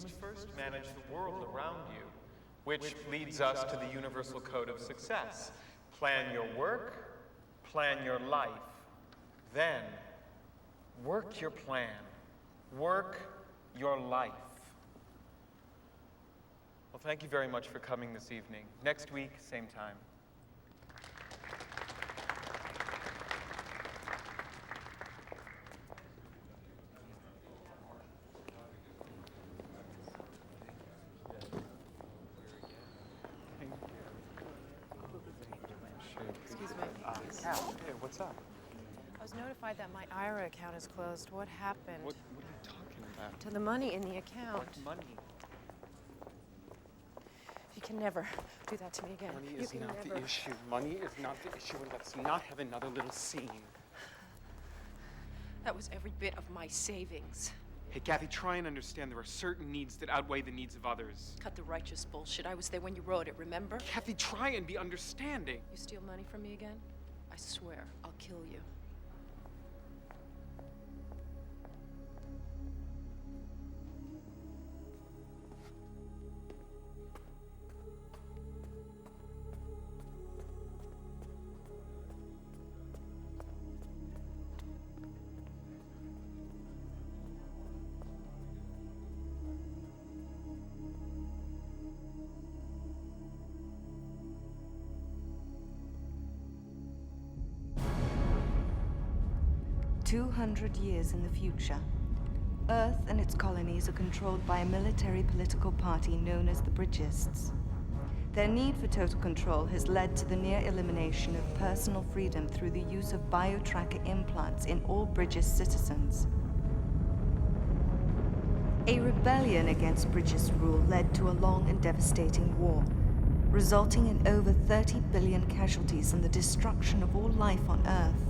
must first manage the world around you, which leads us to the universal code of success. Plan your work, plan your life, then work your plan, work your life. Well, thank you very much for coming this evening. Next week, same time. Excuse me. Cal, hey, what's up? I was notified that my IRA account is closed. What happened? What are you talking about? To the money in the account. What money? You can never do that to me again. Money You is can not never. the issue. Money is not the issue, and let's not have another little scene. That was every bit of my savings. Hey, Kathy, try and understand there are certain needs that outweigh the needs of others. Cut the righteous bullshit. I was there when you wrote it, remember? Kathy, try and be understanding. You steal money from me again? I swear, I'll kill you. "200 years in the future, Earth and its colonies are controlled by a military-political party known as the Bridgists. Their need for total control has led to the near elimination of personal freedom through the use of biotracker implants in all Bridgist citizens. A rebellion against Bridgist rule led to a long and devastating war, resulting in over 30 billion casualties and the destruction of all life on Earth.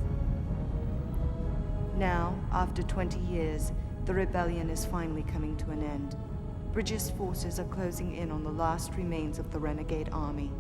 Now, after 20 years, the rebellion is finally coming to an end. Bridgist forces are closing in on the last remains of the renegade army.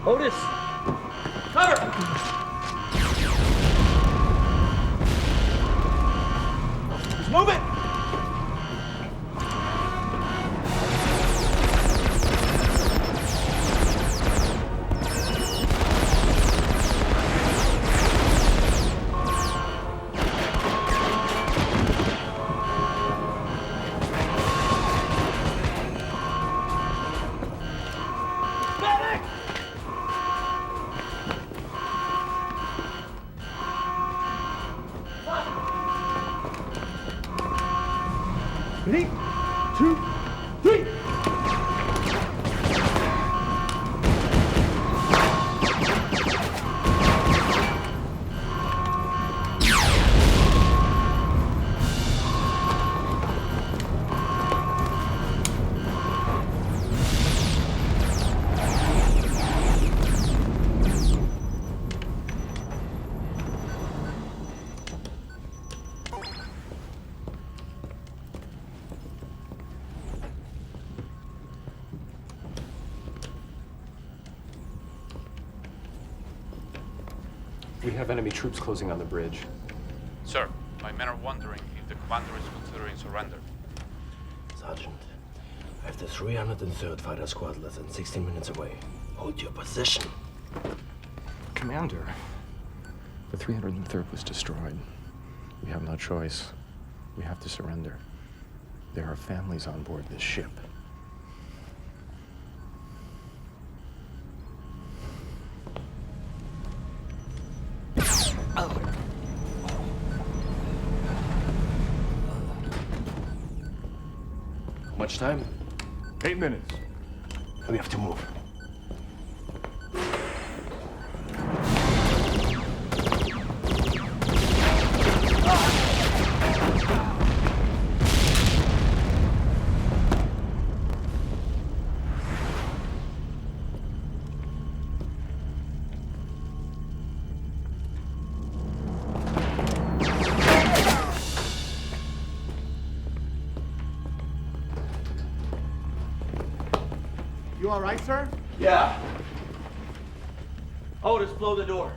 Otis! Cover! He's moving! Ready? 2, 3. We have enemy troops closing on the bridge. Sir, my men are wondering if the commander is considering surrender. Sergeant, I have the 303rd Fighter Squad less than 16 minutes away. Hold your position. Commander, the 303rd was destroyed. We have no choice. We have to surrender. There are families on board this ship. Much time? 8 minutes. We have to move. You all right, sir? Yeah. Otis, blow the door.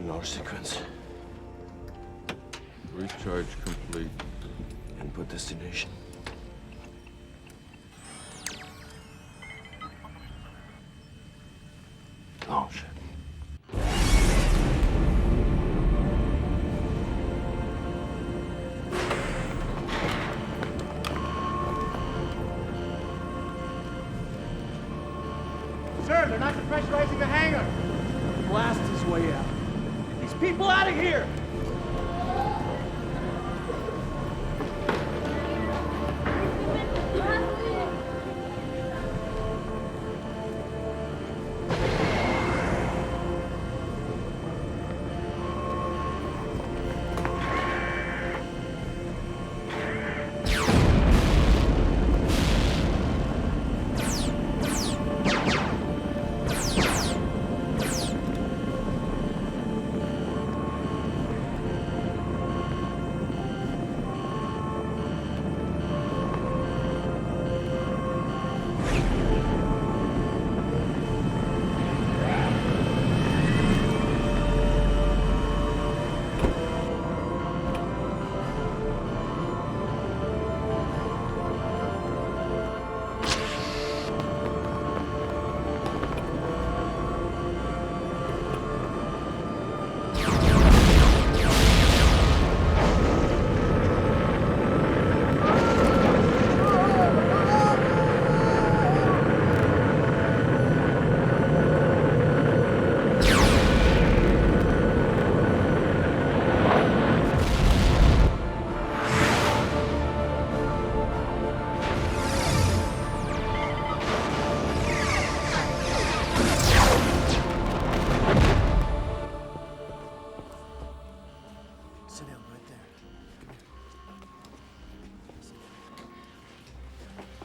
Launch sequence. Recharge complete. Input destination. Launch. Sir, they're not depressurizing the hangar. Blast his way out. Get these people out of here!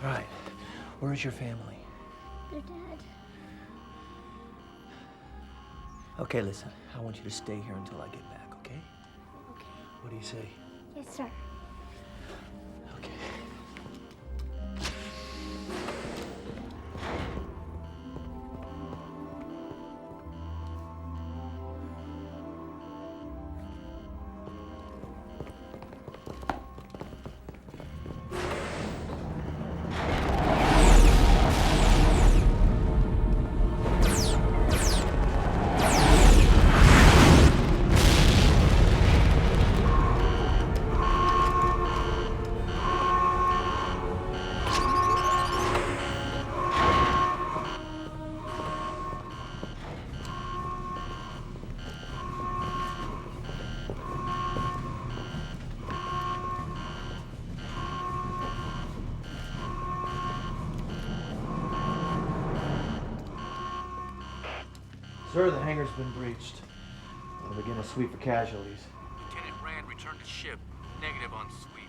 Right. Where's your family? They're dead. Okay, listen. I want you to stay here until I get back, okay? Okay. What do you say? Yes, sir. Okay. Sir, the hangar's been breached. I'll begin a sweep for casualties. Lieutenant Rand, return to ship. Negative on sweep.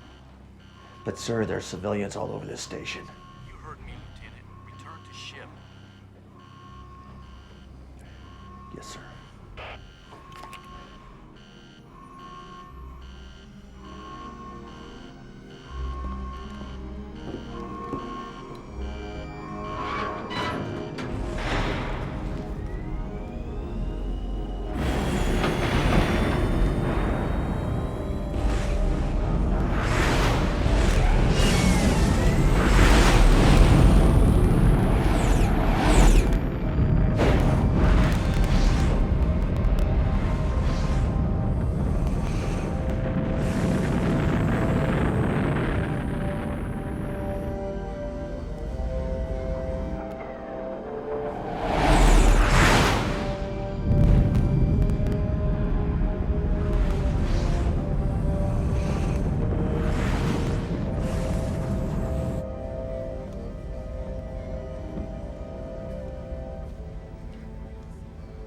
But sir, there's civilians all over this station. You heard me, Lieutenant. Return to ship. Yes, sir.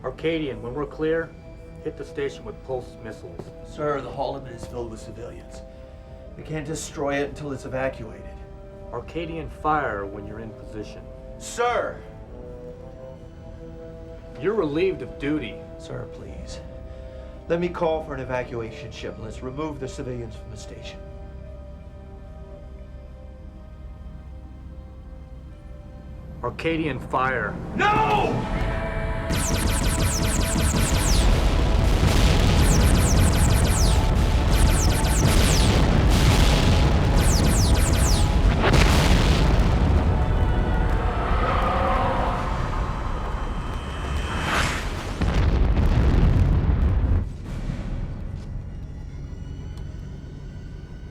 Arcadian, when we're clear, hit the station with pulse missiles. Sir, the hull of it is filled with civilians. We can't destroy it until it's evacuated. Arcadian, fire when you're in position. Sir! You're relieved of duty. Sir, please. Let me call for an evacuation ship and let's remove the civilians from the station. Arcadian, fire. No!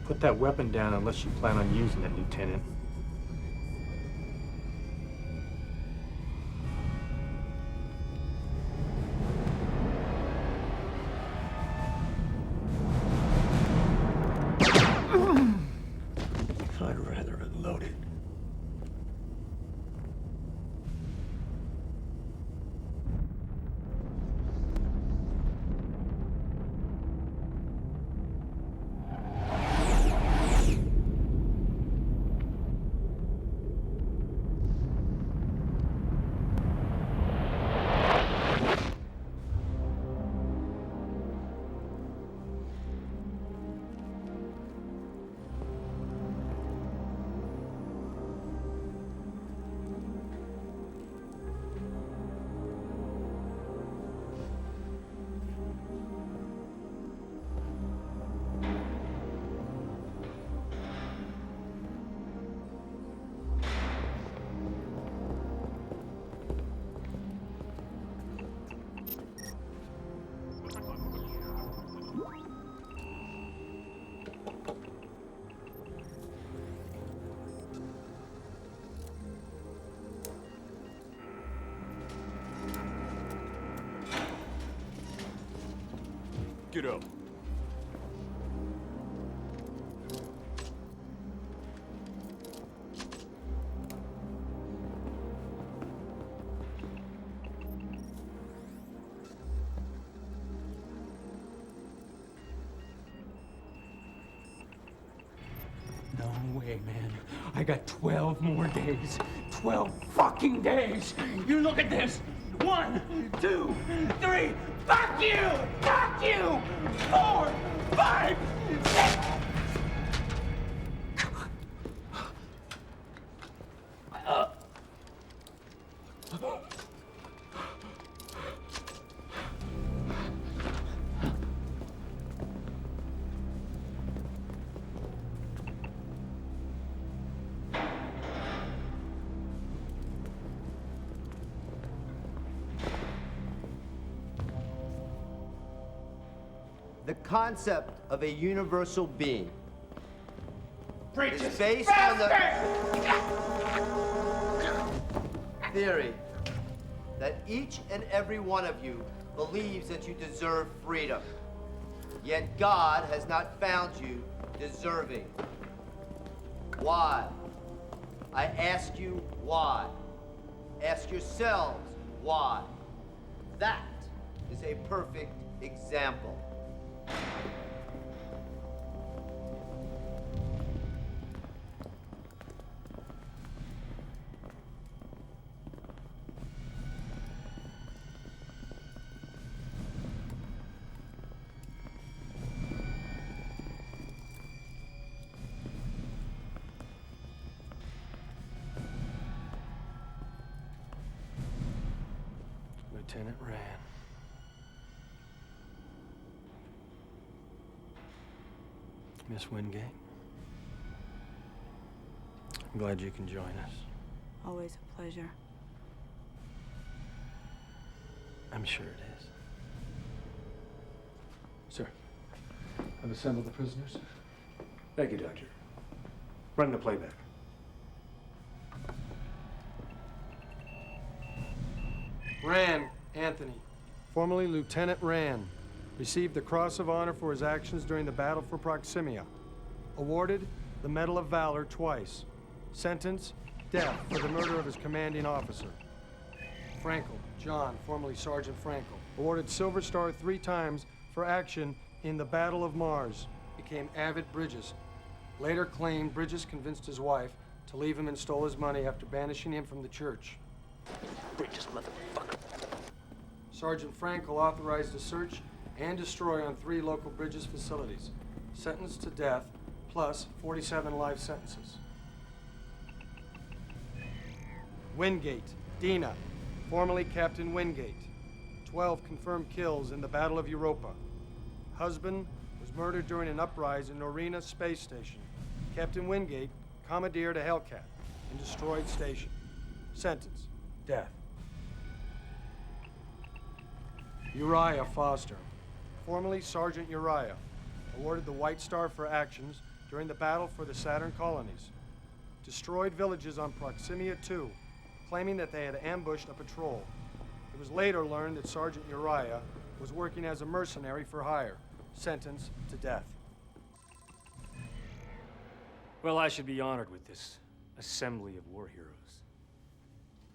Put that weapon down unless you plan on using it, Lieutenant. I'd rather unload it. Get up. No way, man. I got 12 more days. 12 fucking days. You look at this. 1, 2, 3. Fuck you! Fuck you! 4, 5, 6. The concept of a universal being Preachers is based on the theory that each and every one of you believes that you deserve freedom. Yet God has not found you deserving. Why? I ask you why. Ask yourselves why. That is a perfect example. Lieutenant Rand. Miss Wingate, I'm glad you can join us. Always a pleasure. I'm sure it is. Sir, I've assembled the prisoners. Thank you, Doctor. Run the playback. Rand Anthony, formerly Lieutenant Rand, received the Cross of Honor for his actions during the Battle for Proximia. Awarded the Medal of Valor twice. Sentence, death for the murder of his commanding officer. Frankel, John, formerly Sergeant Frankel, awarded Silver Star 3 times for action in the Battle of Mars. Became avid Bridges. Later claimed Bridges convinced his wife to leave him and stole his money after banishing him from the church. Bridges, motherfucker. Sergeant Frankel authorized a search and destroy on 3 local Bridges facilities. Sentenced to death, plus 47 life sentences. Wingate, Dina, formerly Captain Wingate. 12 confirmed kills in the Battle of Europa. Husband was murdered during an uprising in Norina Space Station. Captain Wingate commandeered a Hellcat and destroyed station. Sentence, death. Uriah Foster, formerly Sergeant Uriah, awarded the White Star for actions during the battle for the Saturn colonies. Destroyed villages on Proximia 2, claiming that they had ambushed a patrol. It was later learned that Sergeant Uriah was working as a mercenary for hire, sentenced to death. Well, I should be honored with this assembly of war heroes.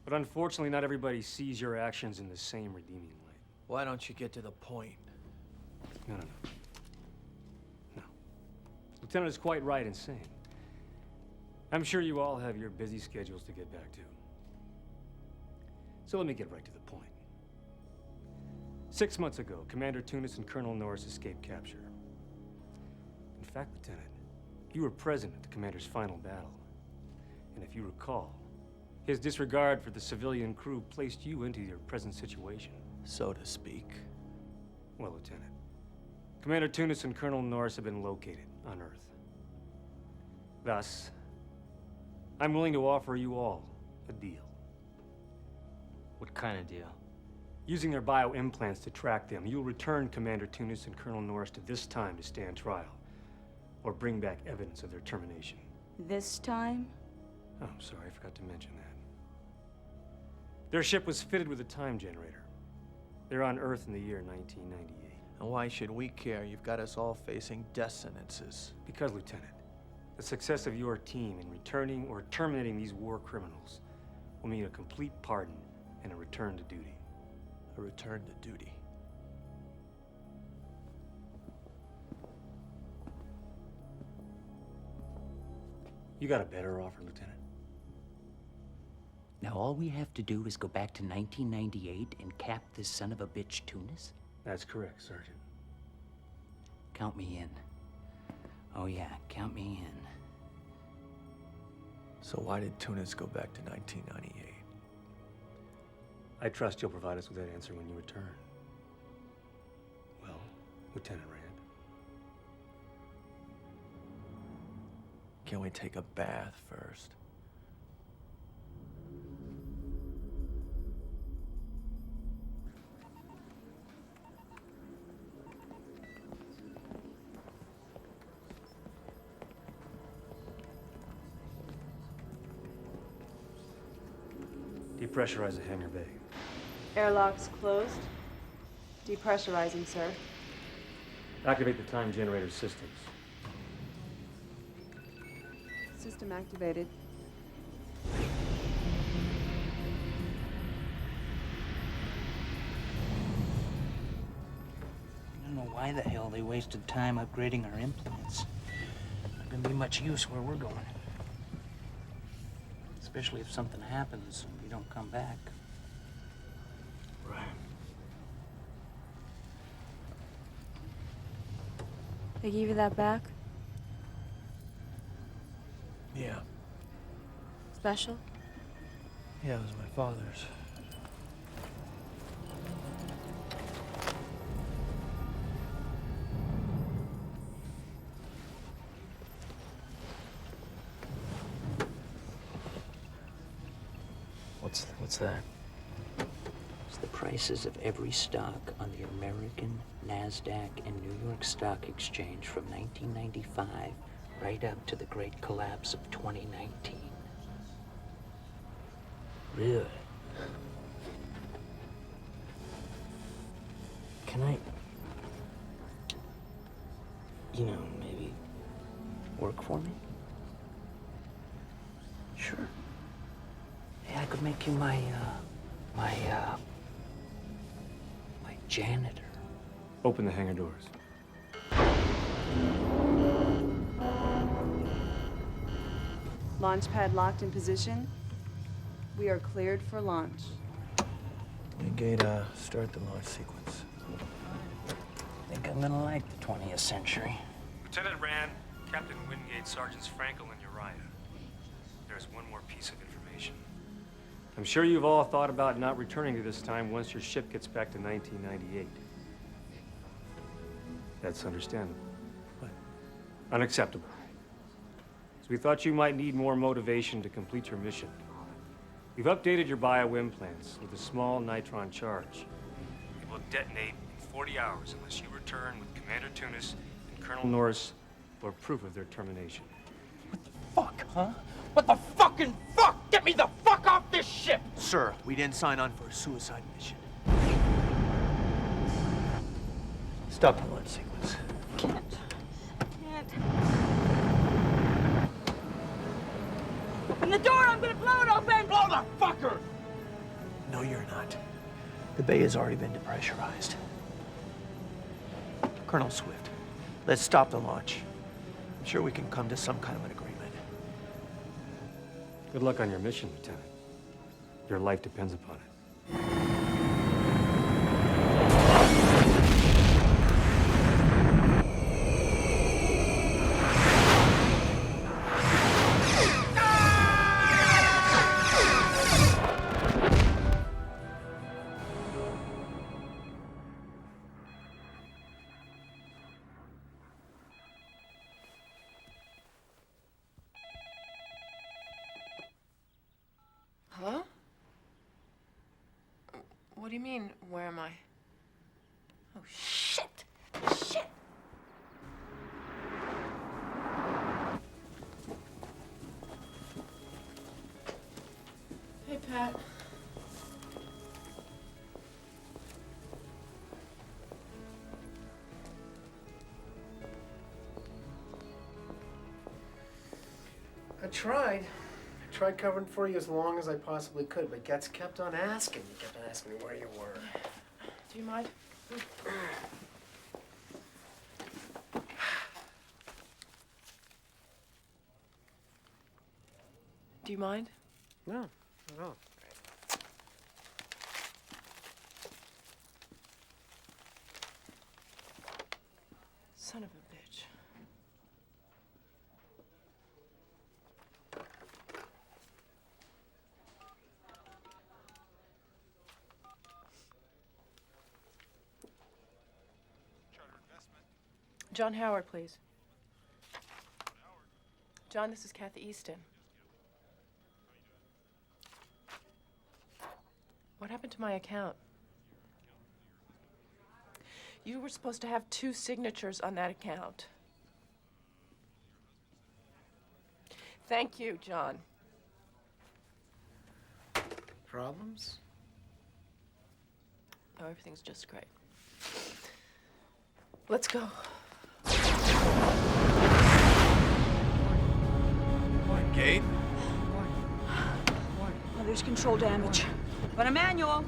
But unfortunately, not everybody sees your actions in the same redeeming light. Why don't you get to the point? No. Lieutenant is quite right in saying. I'm sure you all have your busy schedules to get back to. So let me get right to the point. 6 months ago, Commander Tunis and Colonel Norris escaped capture. In fact, Lieutenant, you were present at the commander's final battle. And if you recall, his disregard for the civilian crew placed you into your present situation. So to speak. Well, Lieutenant, Commander Tunis and Colonel Norris have been located on Earth. Thus, I'm willing to offer you all a deal. What kind of deal? Using their bio-implants to track them, you'll return Commander Tunis and Colonel Norris to this time to stand trial, or bring back evidence of their termination. This time? Oh, I'm sorry, I forgot to mention that. Their ship was fitted with a time generator. They're on Earth in the year 1998. And why should we care? You've got us all facing death sentences. Because, Lieutenant, the success of your team in returning or terminating these war criminals will mean a complete pardon and a return to duty. A return to duty. You got a better offer, Lieutenant? Now all we have to do is go back to 1998 and cap this son of a bitch Tunis? That's correct, Sergeant. Count me in. Oh yeah, count me in. So why did Tunis go back to 1998? I trust you'll provide us with that answer when you return. Well, Lieutenant Rand. Can we take a bath first? Depressurize the hangar bay. Airlocks closed. Depressurizing, sir. Activate the time generator systems. System activated. I don't know why the hell they wasted time upgrading our implants. Not gonna be much use where we're going. Especially if something happens and we don't come back. Right. They gave you that back? Yeah. Special? Yeah, it was my father's. What's that? It's the prices of every stock on the American, NASDAQ, and New York Stock Exchange from 1995 right up to the great collapse of 2019. Really? Can I, maybe work for me? Sure. Yeah, I could make you my janitor. Open the hangar doors. Launch pad locked in position. We are cleared for launch. Wingate, start the launch sequence. I think I'm gonna like the 20th century. Lieutenant Rand, Captain Wingate, Sergeants Frankel, and Uriah. There's one more piece of information. I'm sure you've all thought about not returning to this time once your ship gets back to 1998. That's understandable. But unacceptable. So we thought you might need more motivation to complete your mission. We've updated your bio-implants with a small nitron charge. It will detonate in 40 hours unless you return with Commander Tunis and Colonel Norris for proof of their termination. Fuck, huh? What the fucking fuck? Get me the fuck off this ship! Sir, we didn't sign on for a suicide mission. Stop the launch sequence. Can't. Open the door! I'm gonna blow it open! Blow the fucker! No, you're not. The bay has already been depressurized. Colonel Swift, let's stop the launch. I'm sure we can come to some kind of an agreement. Good luck on your mission, Lieutenant. Your life depends upon it. Hello? What do you mean, where am I? Oh, shit! Shit! Hey, Pat. I tried. I tried covering for you as long as I possibly could, but Getz kept on asking. He kept on asking me where you were. Do you mind? Do you mind? No, not at all. Son of a bitch. John Howard, please. John, this is Kathy Easton. What happened to my account? You were supposed to have 2 signatures on that account. Thank you, John. Problems? Oh, everything's just great. Let's go. Gabe? Well, there's control damage. But a manual.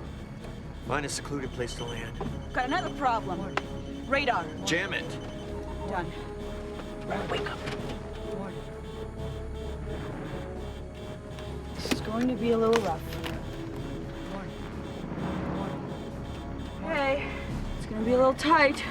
Find a secluded place to land. Got another problem. Radar. Jam it. Done. Wake up. This is going to be a little rough. Hey, it's going to be a little tight.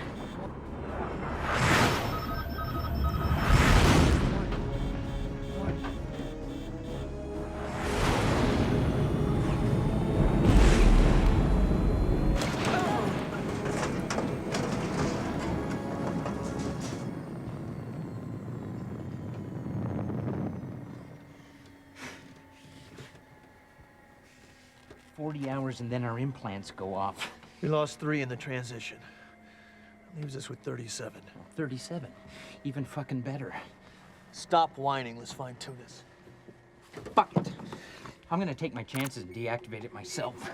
Hours and then our implants go off. We lost 3 in the transition. Leaves us with 37. 37. Even fucking better. Stop whining. Let's find Tunis. Fuck it. I'm gonna take my chances and deactivate it myself.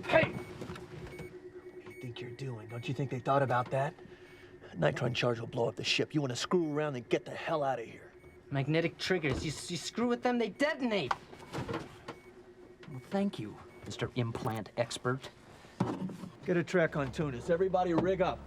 Hey! What do you think you're doing? Don't you think they thought about that? Nitron charge will blow up the ship. You want to screw around and get the hell out of here. Magnetic triggers. You screw with them, they detonate. Well, thank you, Mr. Implant Expert. Get a track on Tunis. Everybody rig up.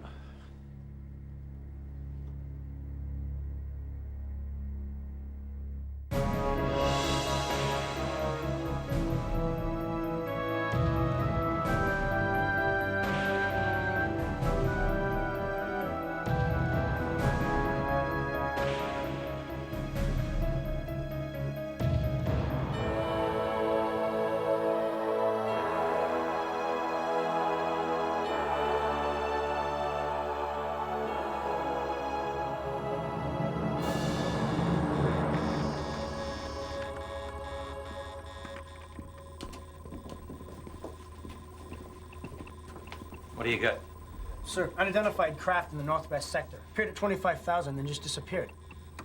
What do you got? Sir, unidentified craft in the northwest sector. Appeared at 25,000, then just disappeared.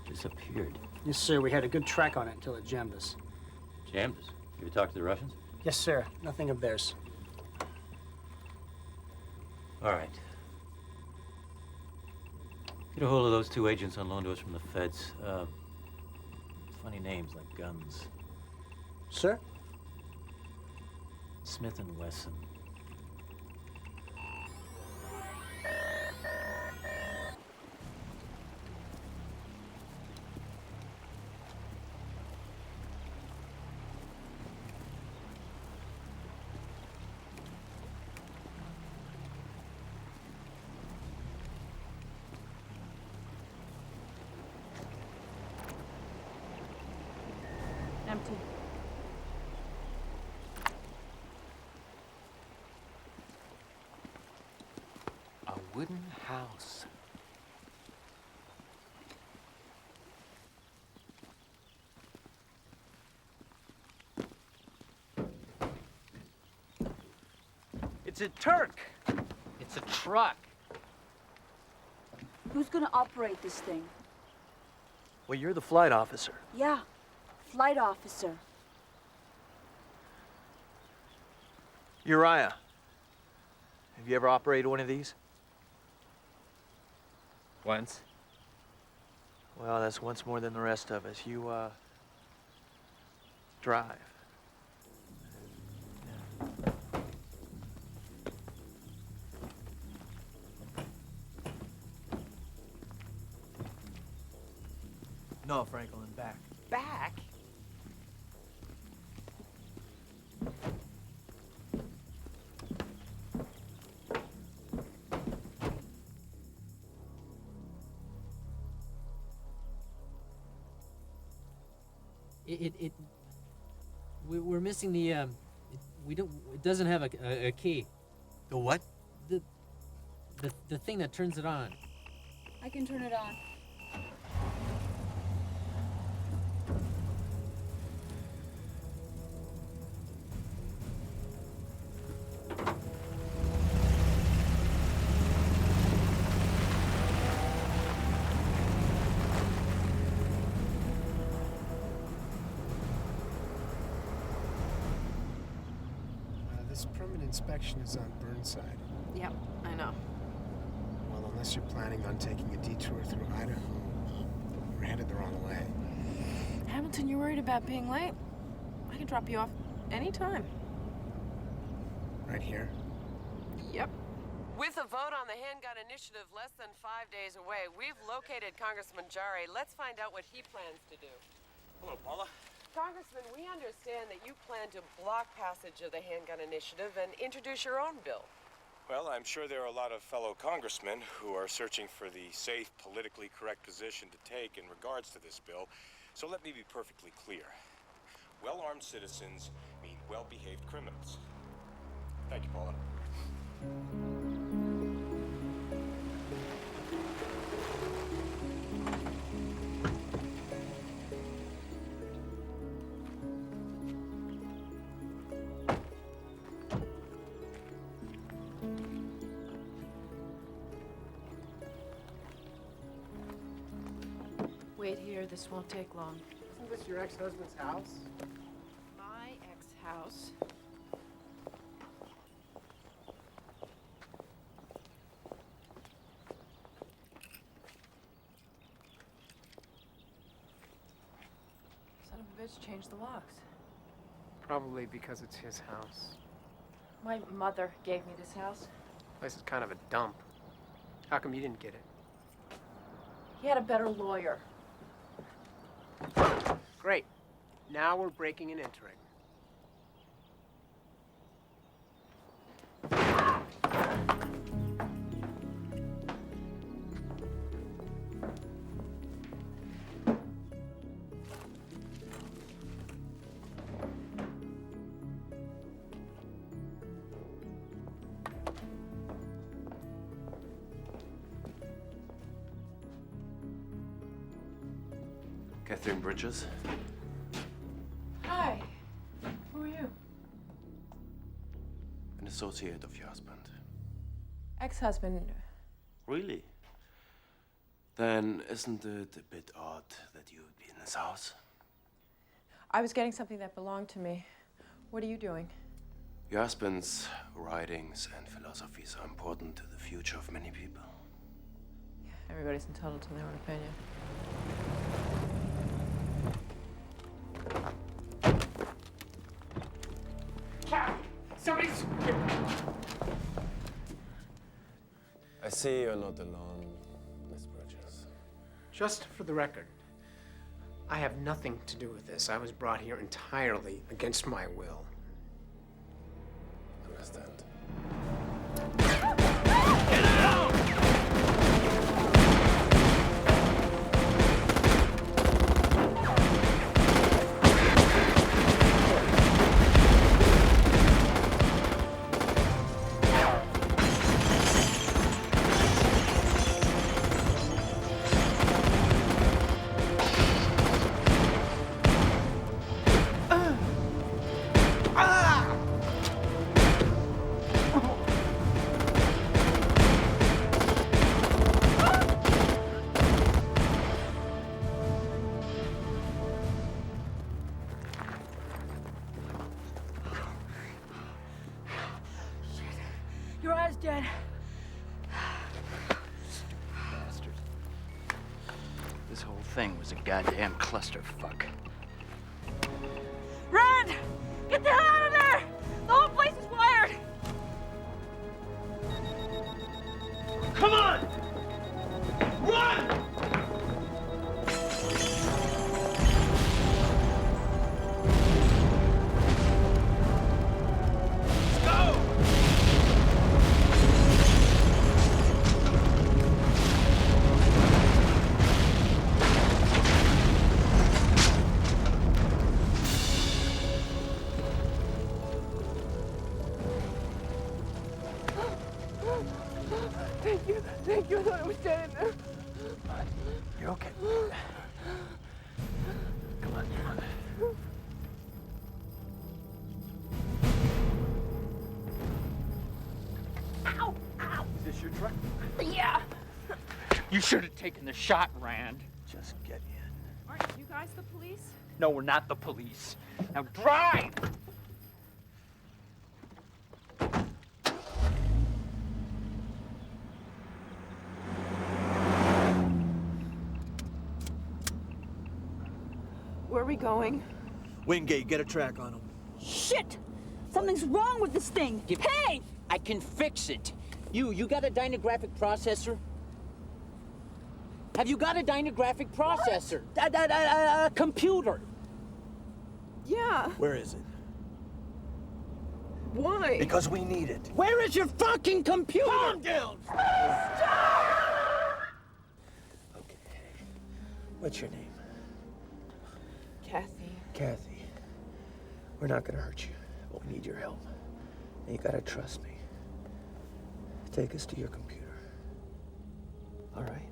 Disappeared. Yes, sir. We had a good track on it until it jammed us. Jammed us? You ever talk to the Russians? Yes, sir. Nothing of theirs. All right. Get a hold of those 2 agents on loan to us from the feds. Funny names like guns. Sir? Smith and Wesson. Empty. A wooden house. It's a Turk. It's a truck. Who's gonna operate this thing? Well, you're the flight officer. Yeah, flight officer. Uriah, have you ever operated one of these? Once. Well, that's once more than the rest of us. You, drive. No, Franklin, back. Back? We're missing the, it doesn't have a key. The what? The thing that turns it on. I can turn it on. This permanent inspection is on Burnside. Yep, I know. Well, unless you're planning on taking a detour through Idaho, we're headed the wrong way. Hamilton, you worried about being late? I can drop you off anytime. Right here? Yep. With a vote on the handgun initiative less than 5 days away, we've located Congressman Jari. Let's find out what he plans to do. Hello, Paula. Congressman, we understand that you plan to block passage of the handgun initiative and introduce your own bill. Well, I'm sure there are a lot of fellow congressmen who are searching for the safe, politically correct position to take in regards to this bill. So let me be perfectly clear. Well-armed citizens mean well-behaved criminals. Thank you, Paula. Wait here, this won't take long. Isn't this your ex-husband's house? My ex-house. Son of a bitch changed the locks. Probably because it's his house. My mother gave me this house. Place is kind of a dump. How come you didn't get it? He had a better lawyer. Great. Now we're breaking and entering. Catherine Bridges. Hi. Who are you? An associate of your husband. Ex-husband. Really? Then isn't it a bit odd that you would be in his house? I was getting something that belonged to me. What are you doing? Your husband's writings and philosophies are important to the future of many people. Everybody's entitled to their own opinion. Somebody's... I see you're not alone, Miss Bridges. Just for the record, I have nothing to do with this. I was brought here entirely against my will. Understand. Your eye's dead. Bastard. This whole thing was a goddamn clusterfuck. Run! Get the hell out of there! The whole place is wired! Come on! Run! Thank you. Thank you. I thought I was dead in there. You're okay. Come on, come on. Ow! Ow! Is this your truck? Yeah! You should have taken the shot, Rand. Just get in. Aren't you guys the police? No, we're not the police. Now drive! Where are we going? Wingate, get a track on him. Shit! Something's wrong with this thing. Hey! I can fix it. You got a dynographic processor? Have you got a dynographic processor? A computer. Yeah. Where is it? Why? Because we need it. Where is your fucking computer? Calm down! Okay. What's your name? Kathy. Kathy. We're not gonna hurt you, but we need your help. And you gotta trust me. Take us to your computer. All right?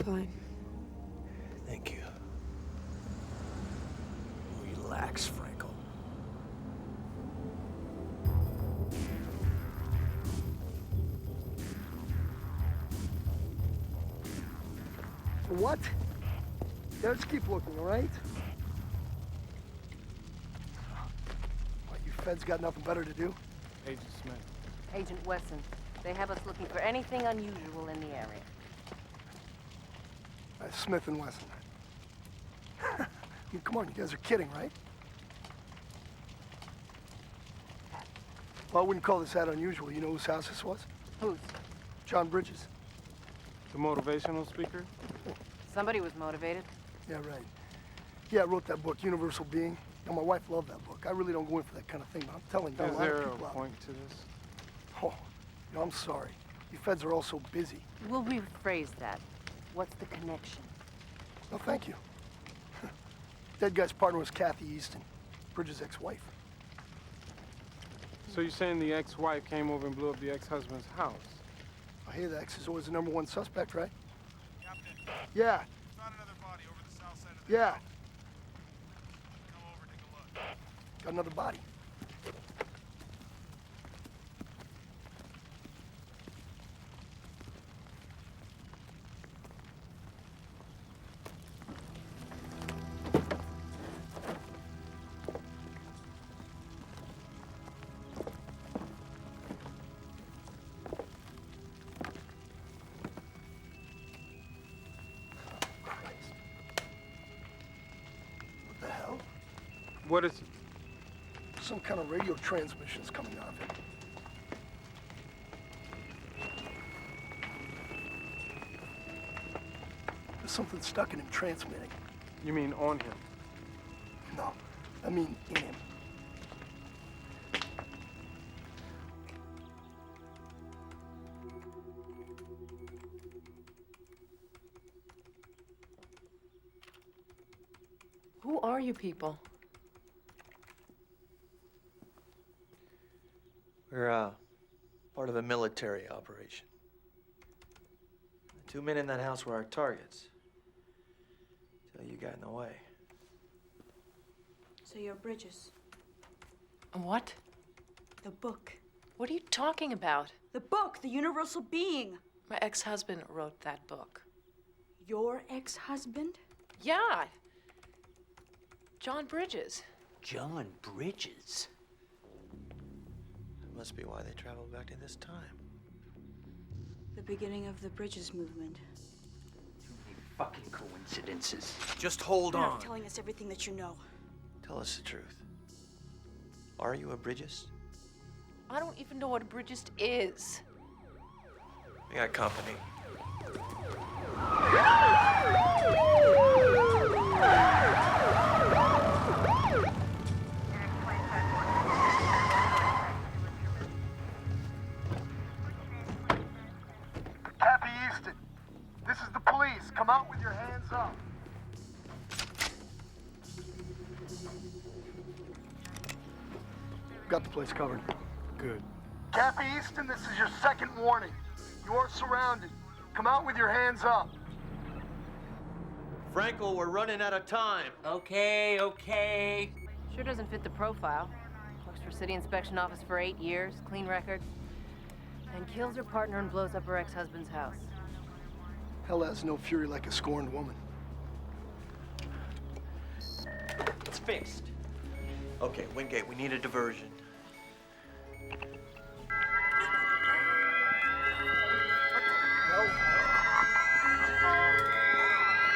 Fine. Thank you. Relax, Frankel. What? Yeah, let's keep looking, all right? What, you feds got nothing better to do? Agent Smith. Agent Wesson, they have us looking for anything unusual in the area. Smith and Wesson. I mean, come on, you guys are kidding, right? Well, I wouldn't call this that unusual. You know whose house this was? Whose? John Bridges. The motivational speaker? Somebody was motivated. Yeah, right. Yeah, I wrote that book, Universal Being. Now, my wife loved that book. I really don't go in for that kind of thing, but I'm telling you, Is there a point to this? Oh, you know, I'm sorry. You feds are all so busy. We'll rephrase that. What's the connection? No, thank you. Dead guy's partner was Kathy Easton, Bridges' ex-wife. So you're saying the ex-wife came over and blew up the ex-husband's house? I hear the ex is always the #1 suspect, right? Captain. Yeah. Found another body over the south side of the Yeah. house. Come over, take a look. Got another body. What is it? Some kind of radio transmissions coming out of it. There's something stuck in him transmitting. You mean on him? No, I mean in him. Who are you people? We're, part of a military operation. The 2 men in that house were our targets. Till you got in the way. So you're Bridges. What? The book. What are you talking about? The book, the universal being. My ex-husband wrote that book. Your ex-husband? Yeah. John Bridges. John Bridges? Must be why they traveled back to this time. The beginning of the Bridges movement. Too many fucking coincidences. Just hold You're on. not telling us everything that you know. Tell us the truth. Are you a Bridges? I don't even know what a Bridges is. We got company. Kathy Easton, this is the police. Come out with your hands up. Got the place covered. Good. Kathy Easton, this is your second warning. You are surrounded. Come out with your hands up. Frankel, we're running out of time. Okay, okay. Sure doesn't fit the profile. Works for city inspection office for 8 years, clean record. And kills her partner and blows up her ex-husband's house. Hell has no fury like a scorned woman. It's fixed. Okay, Wingate, we need a diversion.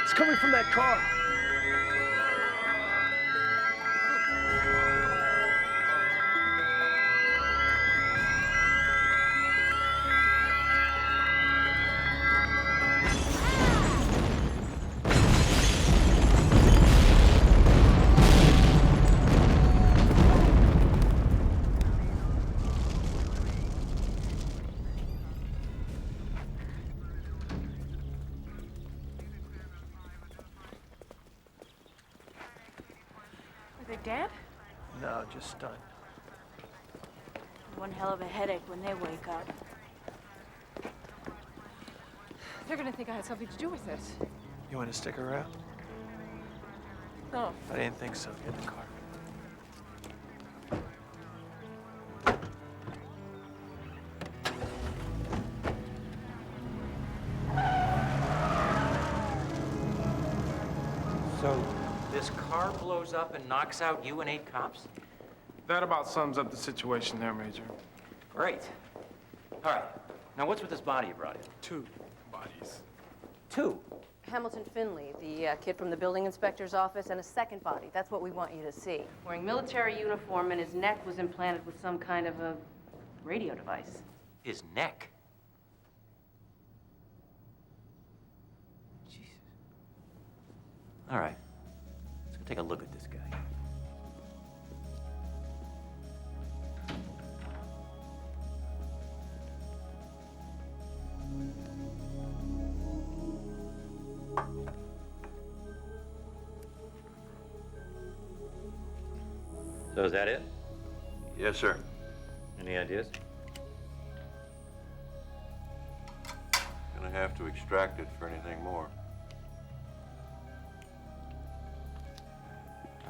It's coming from that car. Are they dead? No, just stunned. One hell of a headache when they wake up. They're gonna think I had something to do with this. You want to stick around? No. I didn't think so. Get in the car. So, this car blows up and knocks out you and 8 cops? That about sums up the situation there, Major. Great. All right. Now, what's with this body you brought in? 2 bodies. 2? Hamilton Finley, the kid from the building inspector's office, and a second body. That's what we want you to see. Wearing military uniform, and his neck was implanted with some kind of a radio device. His neck? Jesus. All right. Let's go take a look at this guy. So is that it? Yes, sir. Any ideas? Gonna have to extract it for anything more.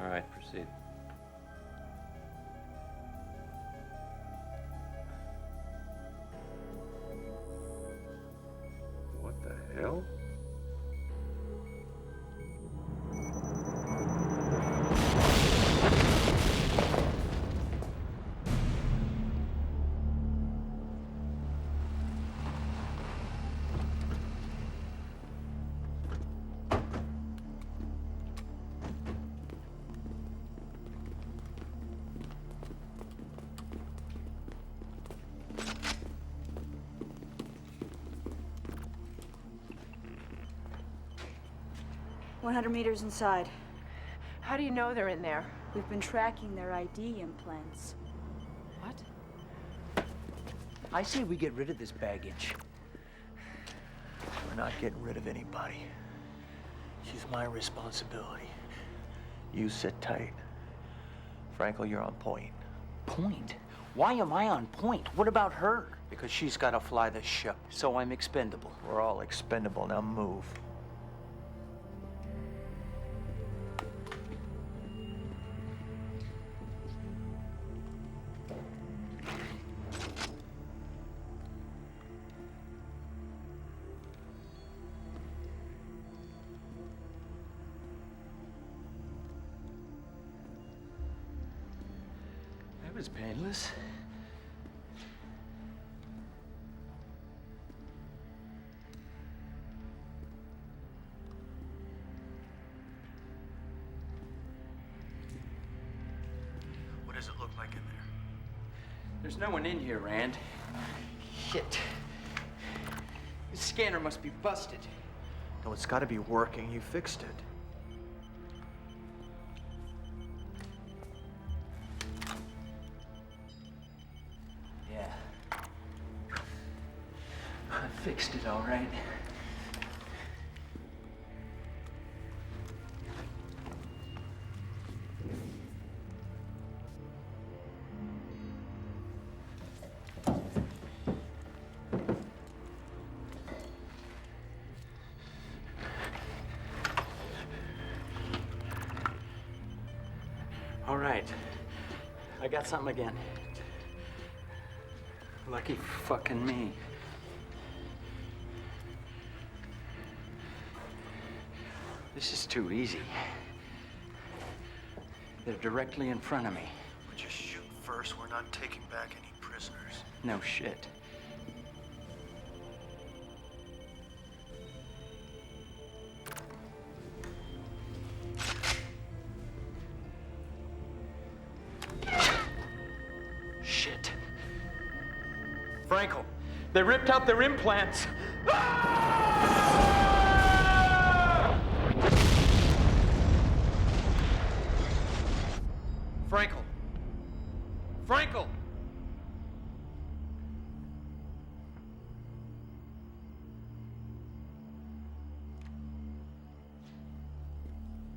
All right, proceed. What the hell? $100 inside. How do you know they're in there? We've been tracking their ID implants. What? I say we get rid of this baggage. We're not getting rid of anybody. She's my responsibility. You sit tight. Frankel, you're on point. Point? Why am I on point? What about her? Because she's got to fly the ship. So I'm expendable. We're all expendable. Now move. That was painless. What does it look like in there? There's no one in here, Rand. Shit. The scanner must be busted. No, it's got to be working. You fixed it. Yeah. I fixed it, all right. got something again. Lucky fucking me. This is too easy. They're directly in front of me. But just shoot first. We're not taking back any prisoners. No shit. Shit. Frankel, they ripped out their implants. Frankel! Frankel!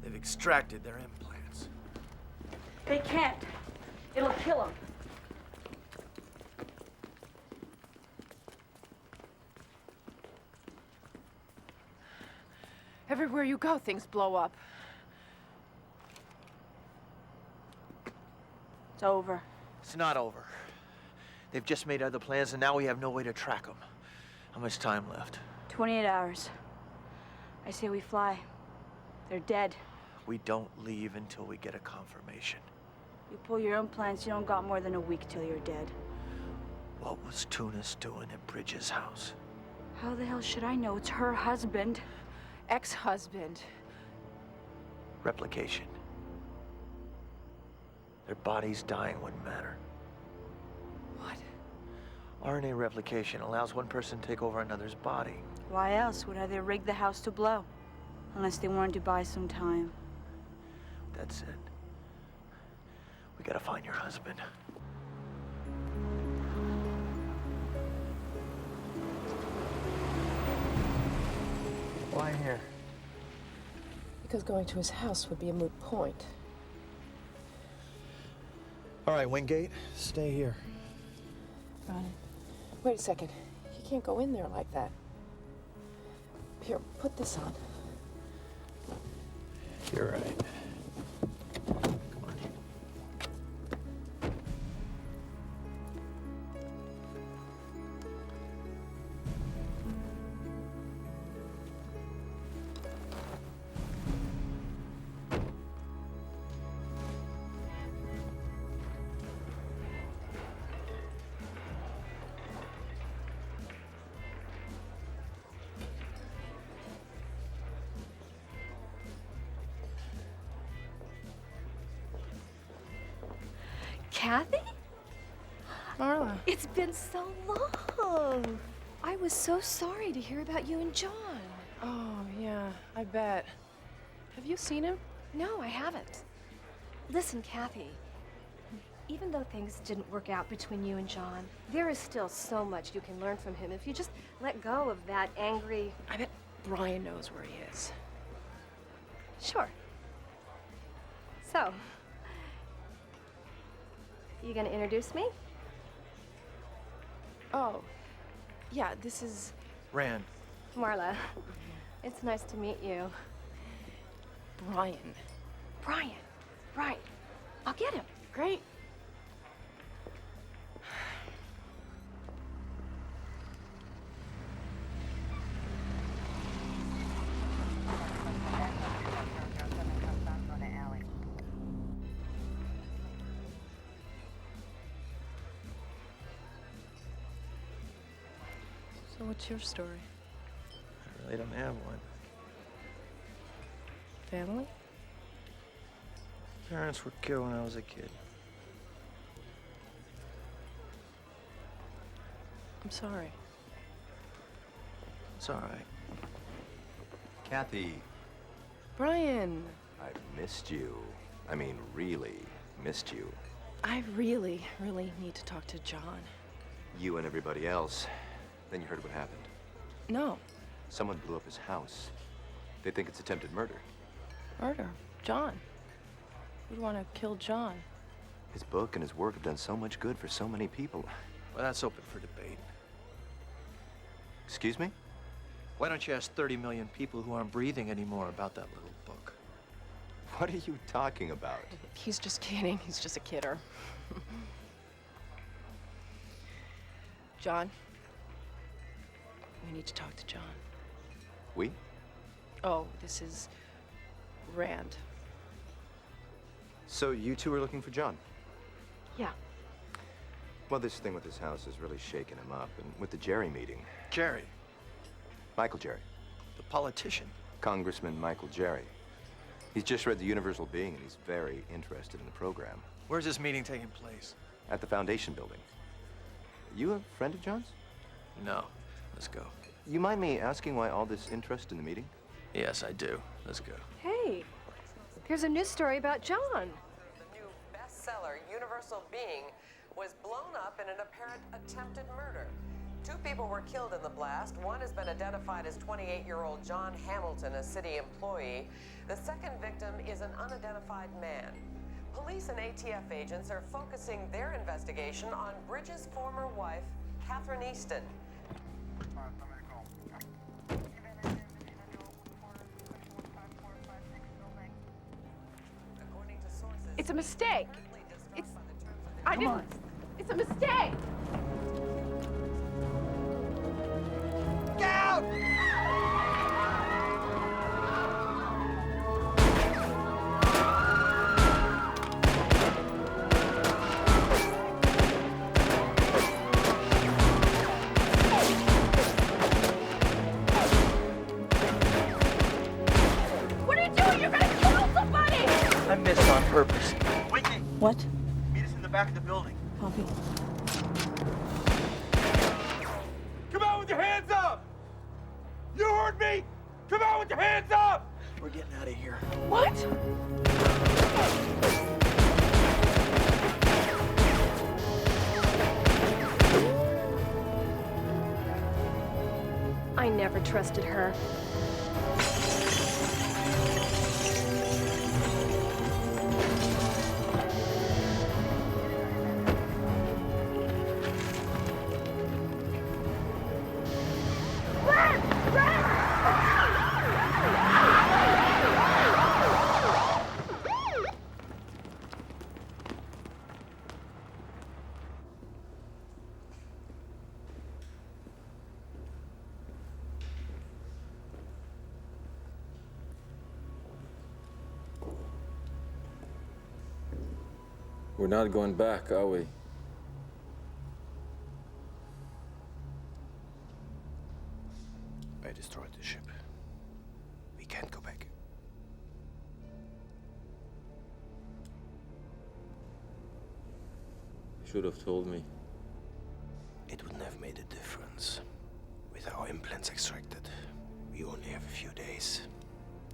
They've extracted their implants. They can't. It'll kill them. Everywhere you go, things blow up. It's over. It's not over. They've just made other plans, and now we have no way to track them. How much time left? 28 hours. I say we fly. They're dead. We don't leave until we get a confirmation. You pull your implants, you don't got more than a week till you're dead. What was Tunis doing at Bridges' house? How the hell should I know? It's her husband. Ex-husband. Replication. Their bodies dying wouldn't matter. What? RNA replication allows one person to take over another's body. Why else would they rig the house to blow? Unless they wanted to buy some time. That's it. We gotta find your husband. Why here? Because going to his house would be a moot point. All right, Wingate, stay here. Ron, wait a second. You can't go in there like that. Here, put this on. You're right. Kathy? Marla. It's been so long. I was so sorry to hear about you and John. Oh, yeah, I bet. Have you seen him? No, I haven't. Listen, Kathy, even though things didn't work out between you and John, there is still so much you can learn from him if you just let go of that angry... I bet Brian knows where he is. Sure. So, you gonna introduce me? Oh, yeah, this is... Rand. Marla. It's nice to meet you. Brian. Brian. Right. I'll get him. Great. So what's your story? I really don't have one. Family? Parents were killed when I was a kid. I'm sorry. It's all right. Kathy, Brian! I've missed you. I mean, really missed you. I really, really need to talk to John. You and everybody else. Then you heard what happened. No. Someone blew up his house. They think it's attempted murder. Murder? John? Who'd want to kill John? His book and his work have done so much good for so many people. Well, that's open for debate. Excuse me? Why don't you ask 30 million people who aren't breathing anymore about that little book? What are you talking about? He's just kidding. He's just a kidder. John, we need to talk to John. We? Oh, this is Rand. So you two are looking for John? Yeah. Well, this thing with his house is really shaking him up. And with the Jerry meeting... Jerry? Michael Jerry. The politician? Congressman Michael Jerry. He's just read The Universal Being, and he's very interested in the program. Where's this meeting taking place? At the Foundation building. You a friend of John's? No. Let's go. You mind me asking why all this interest in the meeting? Yes, I do. Let's go. Hey, here's a news story about John. The new bestseller, Universal Being, was blown up in an apparent attempted murder. 2 people were killed in the blast. One has been identified as 28-year-old John Hamilton, a city employee. The second victim is an unidentified man. Police and ATF agents are focusing their investigation on Bridges' former wife, Catherine Easton. It's a mistake. It's a mistake. Get out! What are you doing? You're gonna kill somebody! I missed on purpose. Wait, What? meet us in the back of the building. Poppy. Come out with your hands up! You heard me? Come out with your hands up! We're getting out of here. What? I never trusted her. We're not going back, are we? I destroyed the ship. We can't go back. Should have told me. It wouldn't have made a difference. With our implants extracted, we only have a few days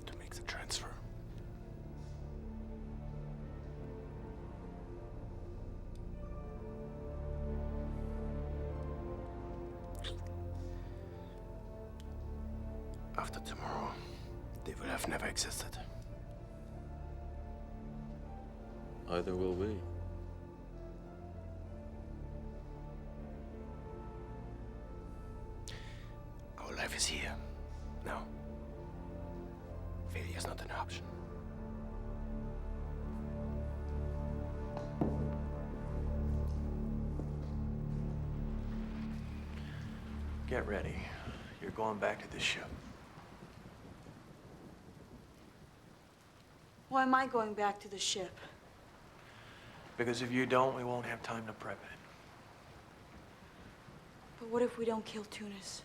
to make the transfer. After tomorrow, they will have never existed. Either will we. Our life is here, now. Failure is not an option. Get ready. You're going back to the ship. Why am I going back to the ship? Because if you don't, we won't have time to prep it. But what if we don't kill Tunis?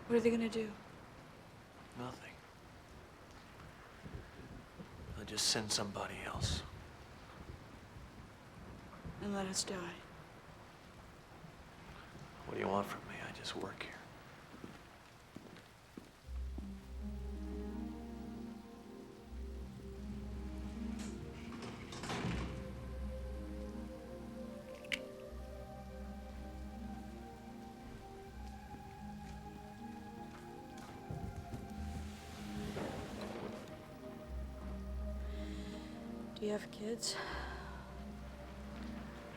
What are they gonna do? Nothing. They'll just send somebody else. And let us die. What do you want from me? I just work here. Do you have kids?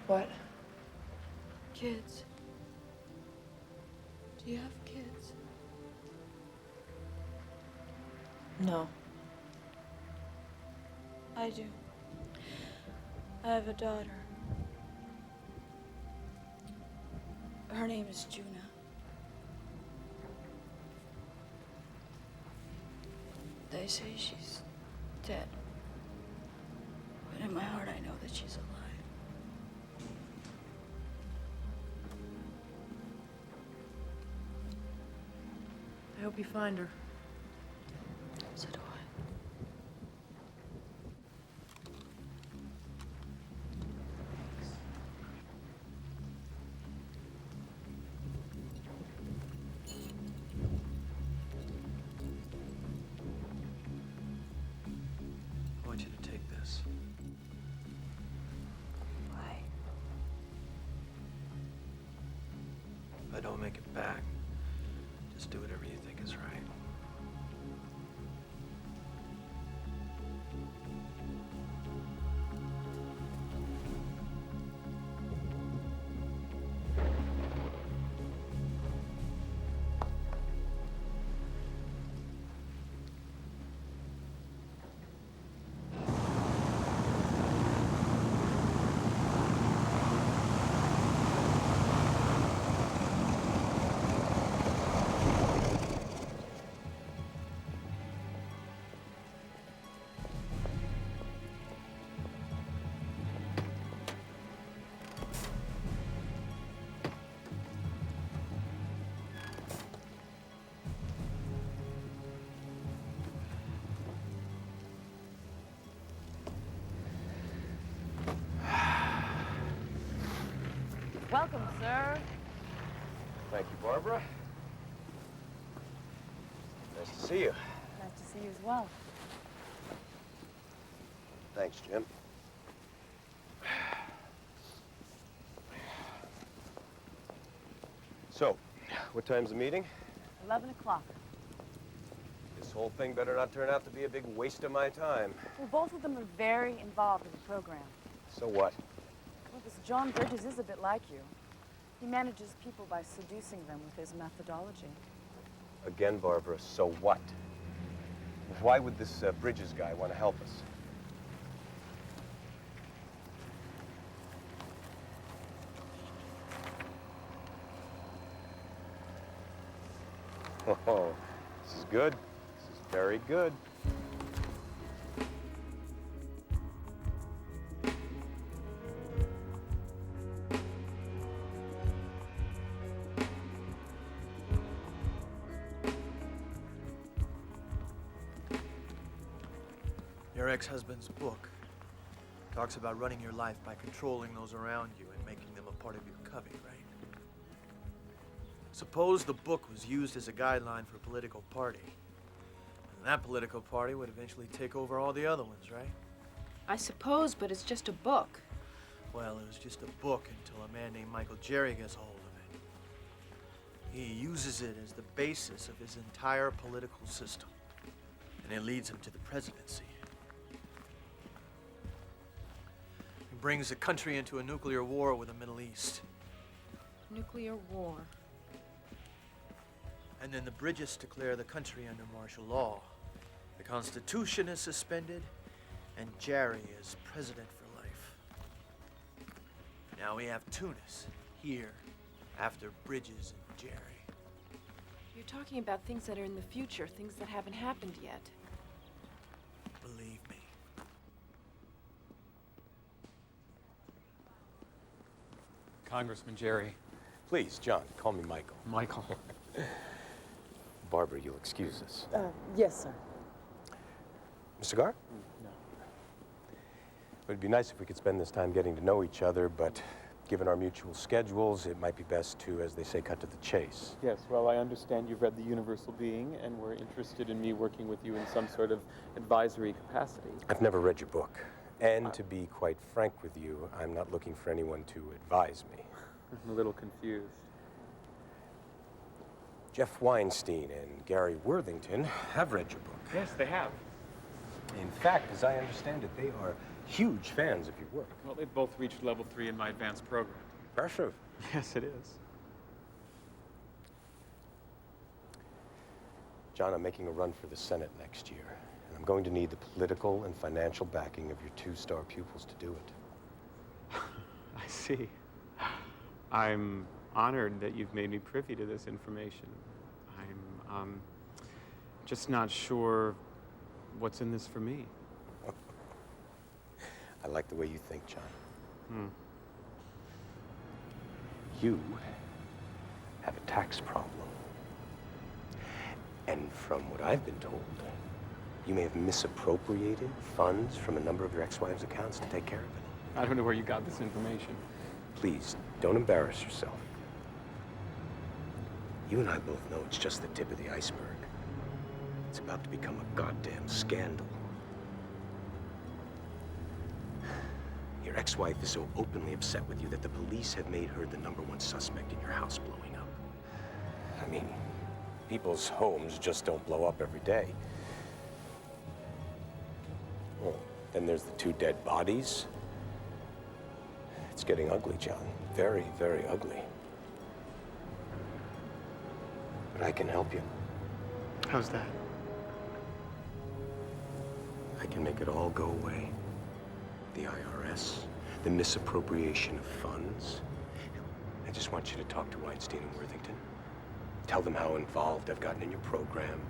What? Kids. Do you have kids? No. I do. I have a daughter. Her name is Juna. They say she's dead. But in my heart, I know that she's alive. I hope you find her. So do I. I want you to take this. Why? If I don't make it back, just do whatever you think is right. Welcome, sir. Thank you, Barbara. Nice to see you. Nice to see you as well. Thanks, Jim. So, what time's the meeting? 11 o'clock. This whole thing better not turn out to be a big waste of my time. Well, both of them are very involved in the program. So what? Well, this John Bridges is a bit like you. He manages people by seducing them with his methodology. Again, Barbara, so what? Why would this Bridges guy want to help us? Oh, this is good. This is very good. Your ex-husband's book talks about running your life by controlling those around you and making them a part of your covey, right? Suppose the book was used as a guideline for a political party. And that political party would eventually take over all the other ones, right? I suppose, but it's just a book. Well, it was just a book until a man named Michael Jerry gets a hold of it. He uses it as the basis of his entire political system. And it leads him to the presidency. He brings the country into a nuclear war with the Middle East. Nuclear war. And then the Bridges declare the country under martial law. The Constitution is suspended, and Jerry is president for life. Now we have Tunis here after Bridges and Jerry. You're talking about things that are in the future, things that haven't happened yet. Believe me. Congressman Jerry. Please, John, call me Michael. Michael. Barbara, you'll excuse us. Yes, sir. A cigar? No. It'd be nice if we could spend this time getting to know each other, but given our mutual schedules, it might be best to, as they say, cut to the chase. Yes, well, I understand you've read The Universal Being and were interested in me working with you in some sort of advisory capacity. I've never read your book. And to be quite frank with you, I'm not looking for anyone to advise me. I'm a little confused. Jeff Weinstein and Gary Worthington have read your book. Yes, they have. In fact, as I understand it, they are huge fans of your work. Well, they've both reached level 3 in my advanced program. Impressive. Yes, it is. John, I'm making a run for the Senate next year, and I'm going to need the political and financial backing of your 2-star pupils to do it. I see. I'm honored that you've made me privy to this information. I'm just not sure what's in this for me. I like the way you think, John. Hmm. You have a tax problem. And from what I've been told, you may have misappropriated funds from a number of your ex-wife's accounts to take care of it. I don't know where you got this information. Please, don't embarrass yourself. You and I both know it's just the tip of the iceberg. It's about to become a goddamn scandal. Your ex-wife is so openly upset with you that the police have made her the #1 suspect in your house blowing up. I mean, people's homes just don't blow up every day. Well, then there's the 2 dead bodies. It's getting ugly, John. Very, very ugly. But I can help you. How's that? I can make it all go away. The IRS, the misappropriation of funds. I just want you to talk to Weinstein and Worthington. Tell them how involved I've gotten in your program.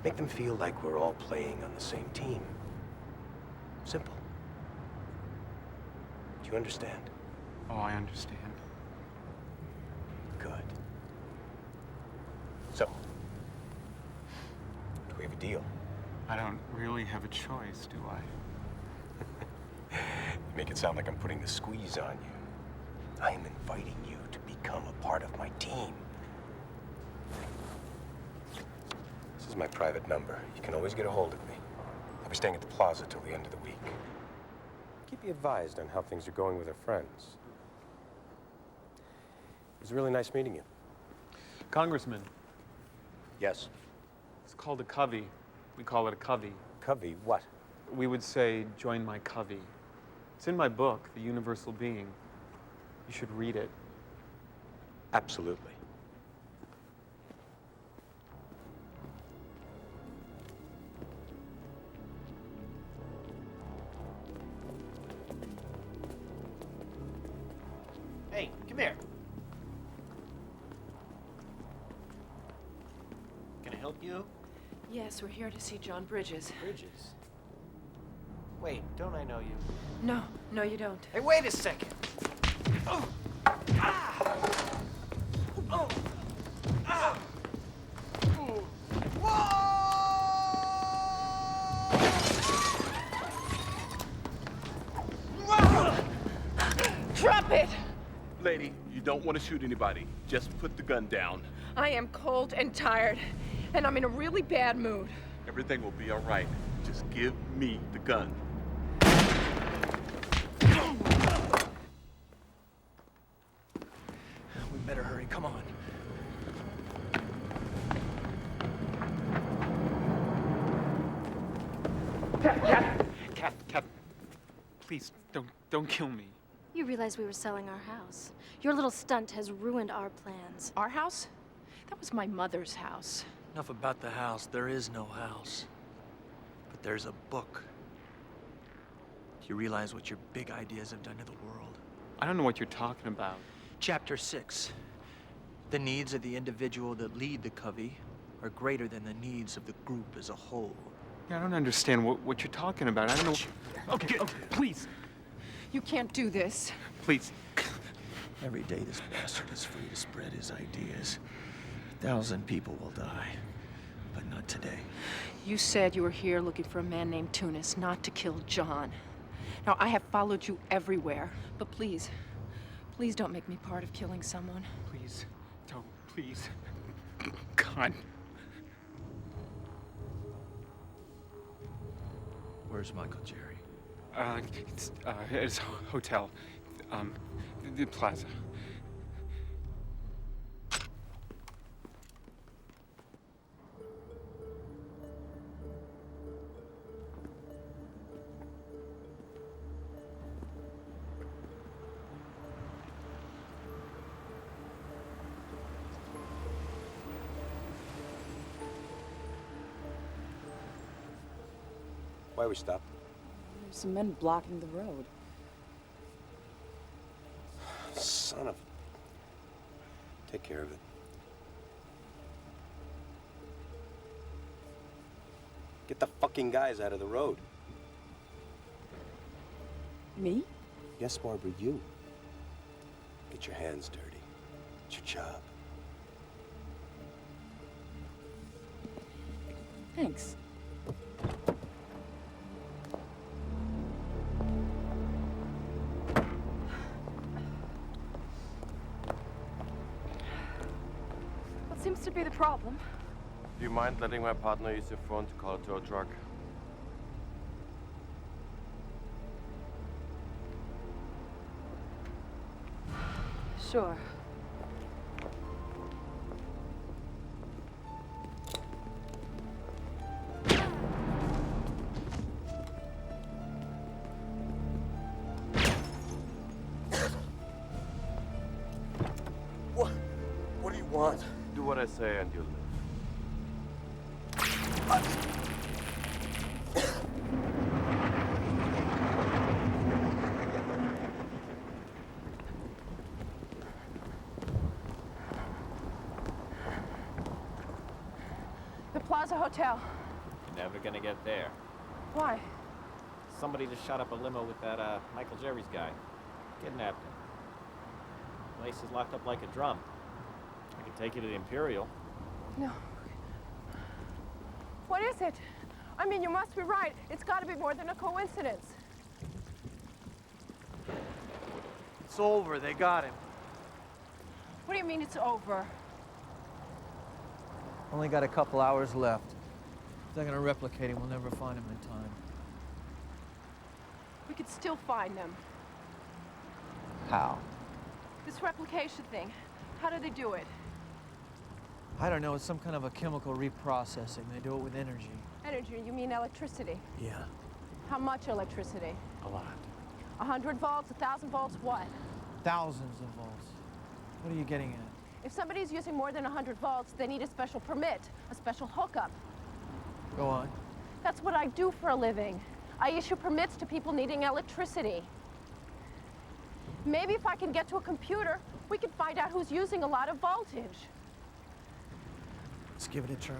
Make them feel like we're all playing on the same team. Simple. Do you understand? Oh, I understand. Good. So, do we have a deal? I don't really have a choice, do I? You make it sound like I'm putting the squeeze on you. I am inviting you to become a part of my team. This is my private number. You can always get a hold of me. I'll be staying at the plaza till the end of the week. Keep you advised on how things are going with our friends. It was really nice meeting you. Congressman. Yes? It's called a covey. We call it a covey. Covey? What? We would say, join my covey. It's in my book, The Universal Being. You should read it. Absolutely. Hey, come here. Can I help you? Yes, we're here to see John Bridges. Bridges? Wait, don't I know you? No, no, you don't. Hey, wait a second. Oh! Ah! Oh! Ah! Ooh. Drop it! Lady, you don't want to shoot anybody. Just put the gun down. I am cold and tired, and I'm in a really bad mood. Everything will be all right. Just give me the gun. We better hurry. Come on. Kath, please, don't kill me. You realize we were selling our house. Your little stunt has ruined our plans. Our house? That was my mother's house. Enough about the house. There is no house. But there's a book. Do you realize what your big ideas have done to the world? I don't know what you're talking about. Chapter 6. The needs of the individual that lead the covey are greater than the needs of the group as a whole. Yeah, I don't understand what you're talking about. I don't know. Okay, please. You can't do this. Please. Every day this bastard is free to spread his ideas. 1,000 people will die, but not today. You said you were here looking for a man named Tunis, not to kill John. Now, I have followed you everywhere, but please, please don't make me part of killing someone. Please, don't, please. God. Where's Michael Jerry? It's his hotel. The plaza. Why we stop? There's some men blocking the road. Son of... Take care of it. Get the fucking guys out of the road. Me? Yes, Barbara, you. Get your hands dirty. It's your job. Thanks. What seems to be the problem? Do you mind letting my partner use your phone to call a tow truck? Sure. What do you want? Do what I say and you'll live. The Plaza Hotel. You're never gonna get there. Why? Somebody just shot up a limo with that, Michael Jerry's guy. Kidnapped him. Place is locked up like a drum. I can take you to the Imperial. No. What is it? I mean, you must be right. It's got to be more than a coincidence. It's over. They got him. What do you mean it's over? Only got a couple hours left. If they're gonna replicate him, we'll never find him in time. We could still find them. How? This replication thing, how do they do it? I don't know. It's some kind of a chemical reprocessing. They do it with energy. Energy, you mean electricity? Yeah, How much electricity? a lot. 100 volts, 1,000 volts, what? Thousands of volts. What are you getting at? If somebody's using more than 100 volts, they need a special permit, a special hookup. Go on. That's what I do for a living. I issue permits to people needing electricity. Maybe if I can get to a computer, we can find out who's using a lot of voltage. Let's give it a try.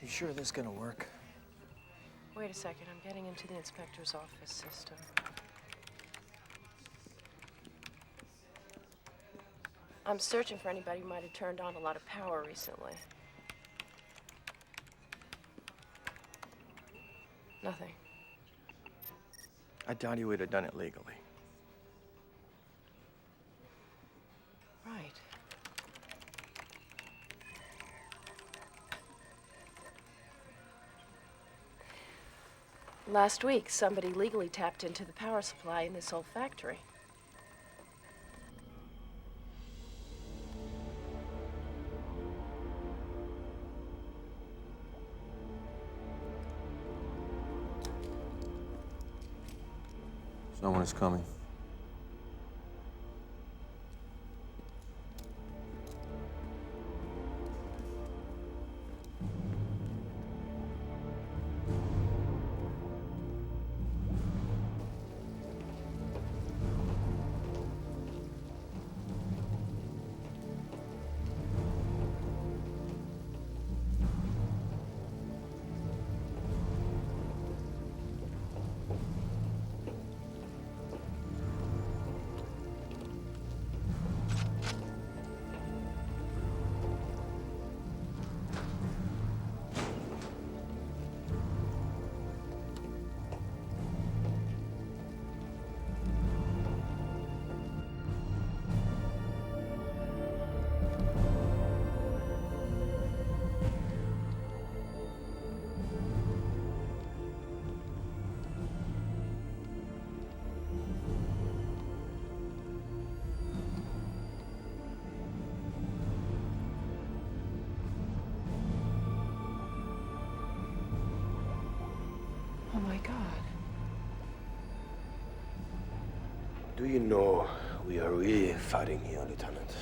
You sure this is gonna work? Wait a second, I'm getting into the inspector's office system. I'm searching for anybody who might have turned on a lot of power recently. Nothing. I doubt he would have done it legally. Right. Last week, somebody legally tapped into the power supply in this old factory. Someone is coming. Do you know we are really fighting here, Lieutenant?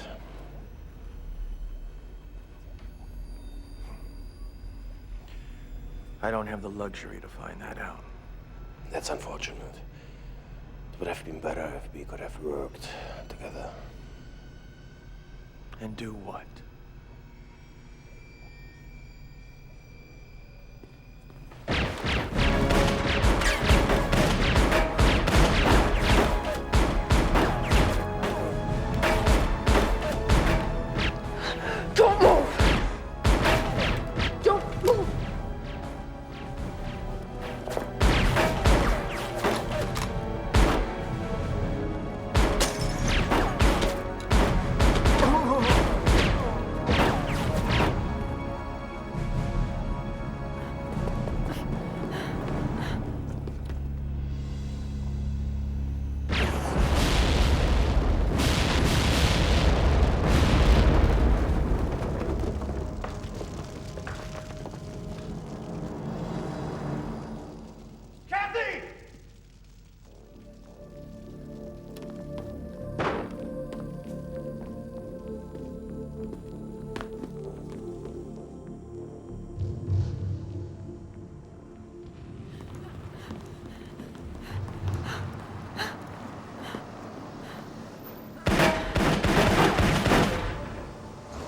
I don't have the luxury to find that out. That's unfortunate. It would have been better if we could have worked together. And do what? Don't move! Don't move!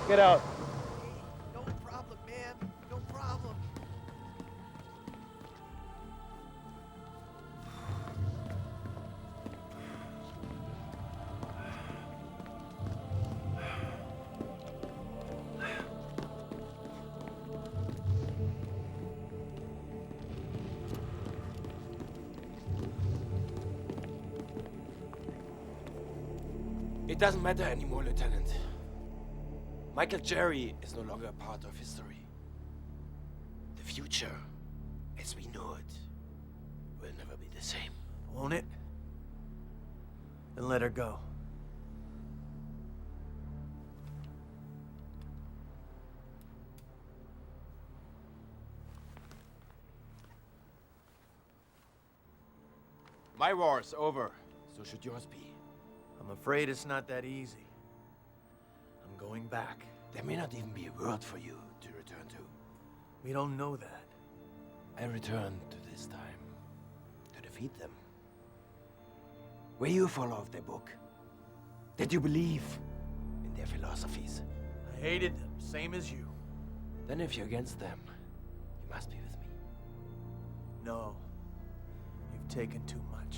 Get out. No problem, man. No problem. It doesn't matter anymore, Lieutenant. Michael Jerry is no longer a part of history. The future, as we know it, will never be the same. Won't it? Then let her go. My war's over. So should yours be. I'm afraid it's not that easy. I'm going back. There may not even be a world for you to return to. We don't know that. I return to this time to defeat them. Were you a follower of their book? Did you believe in their philosophies? I hated them, same as you. Then if you're against them, you must be with me. No. You've taken too much.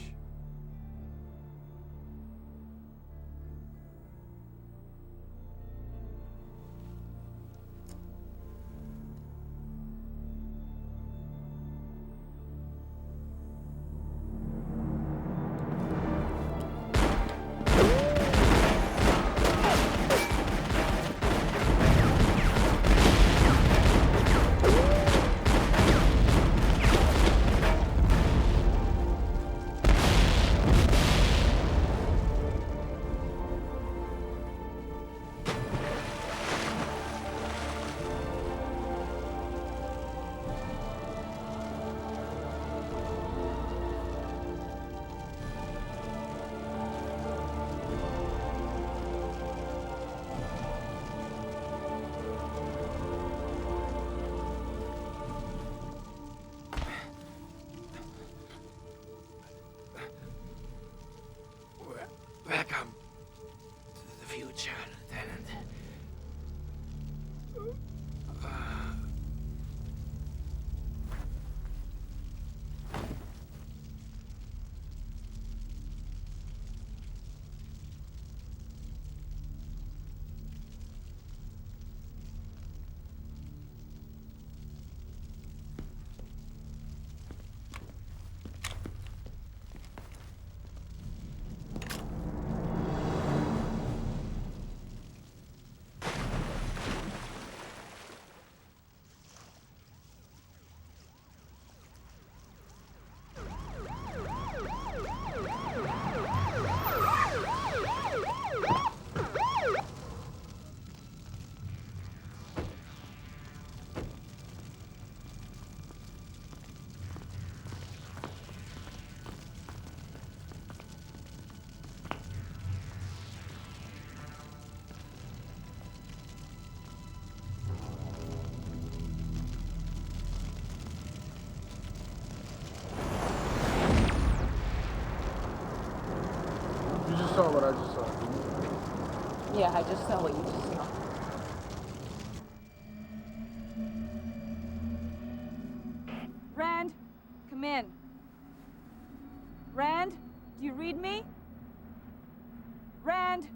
saw what I just saw. Yeah, I just saw what you just saw. Rand, come in. Rand, do you read me? Rand!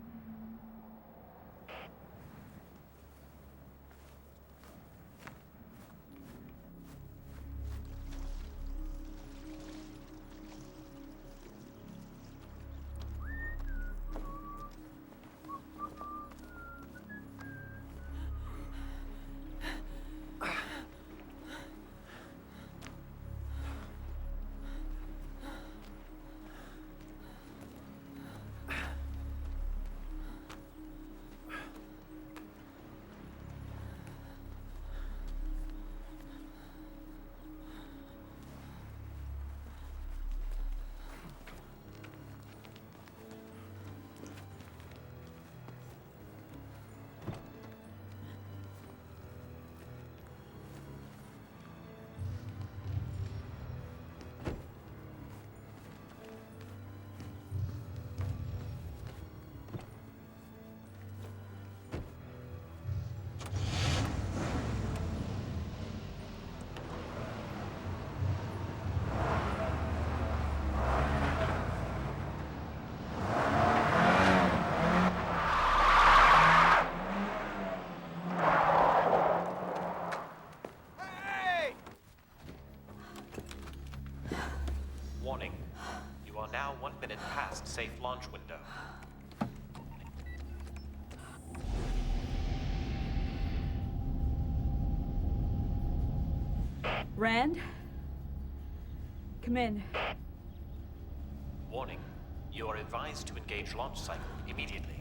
Warning. You are now 1 minute past safe launch window. Rand? Come in. Warning. You are advised to engage launch cycle immediately.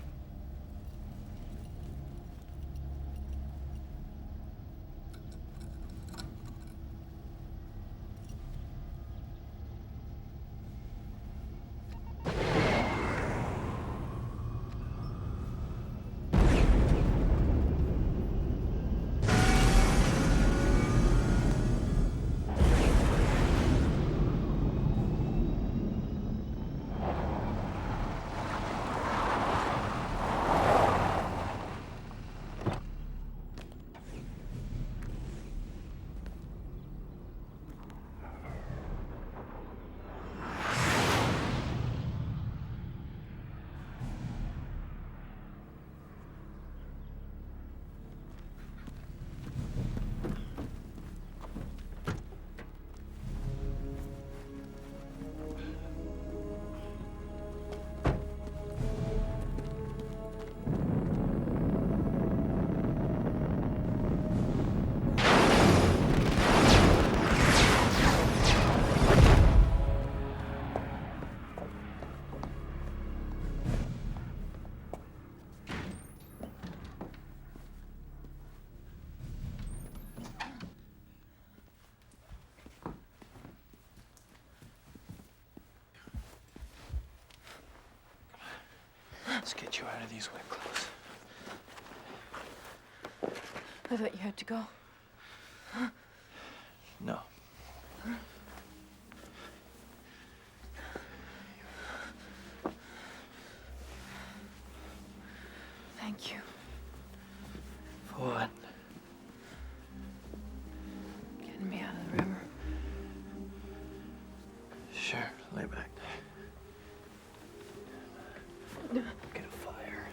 Let's get you out of these wet clothes. I thought you had to go. No. Thank you. For what? Getting me out of the river. Sure, lay back. Get a fire.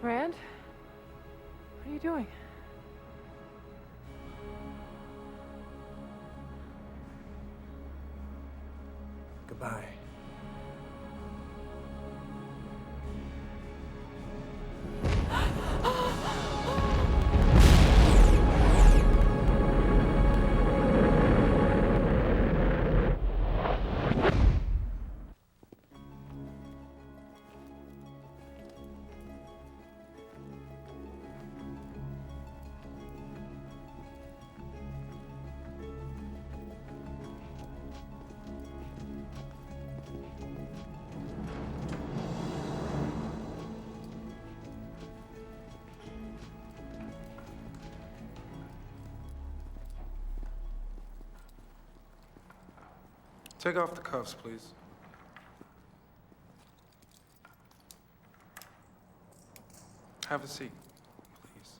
Rand? What are you doing? Goodbye. Take off the cuffs, please. Have a seat, please.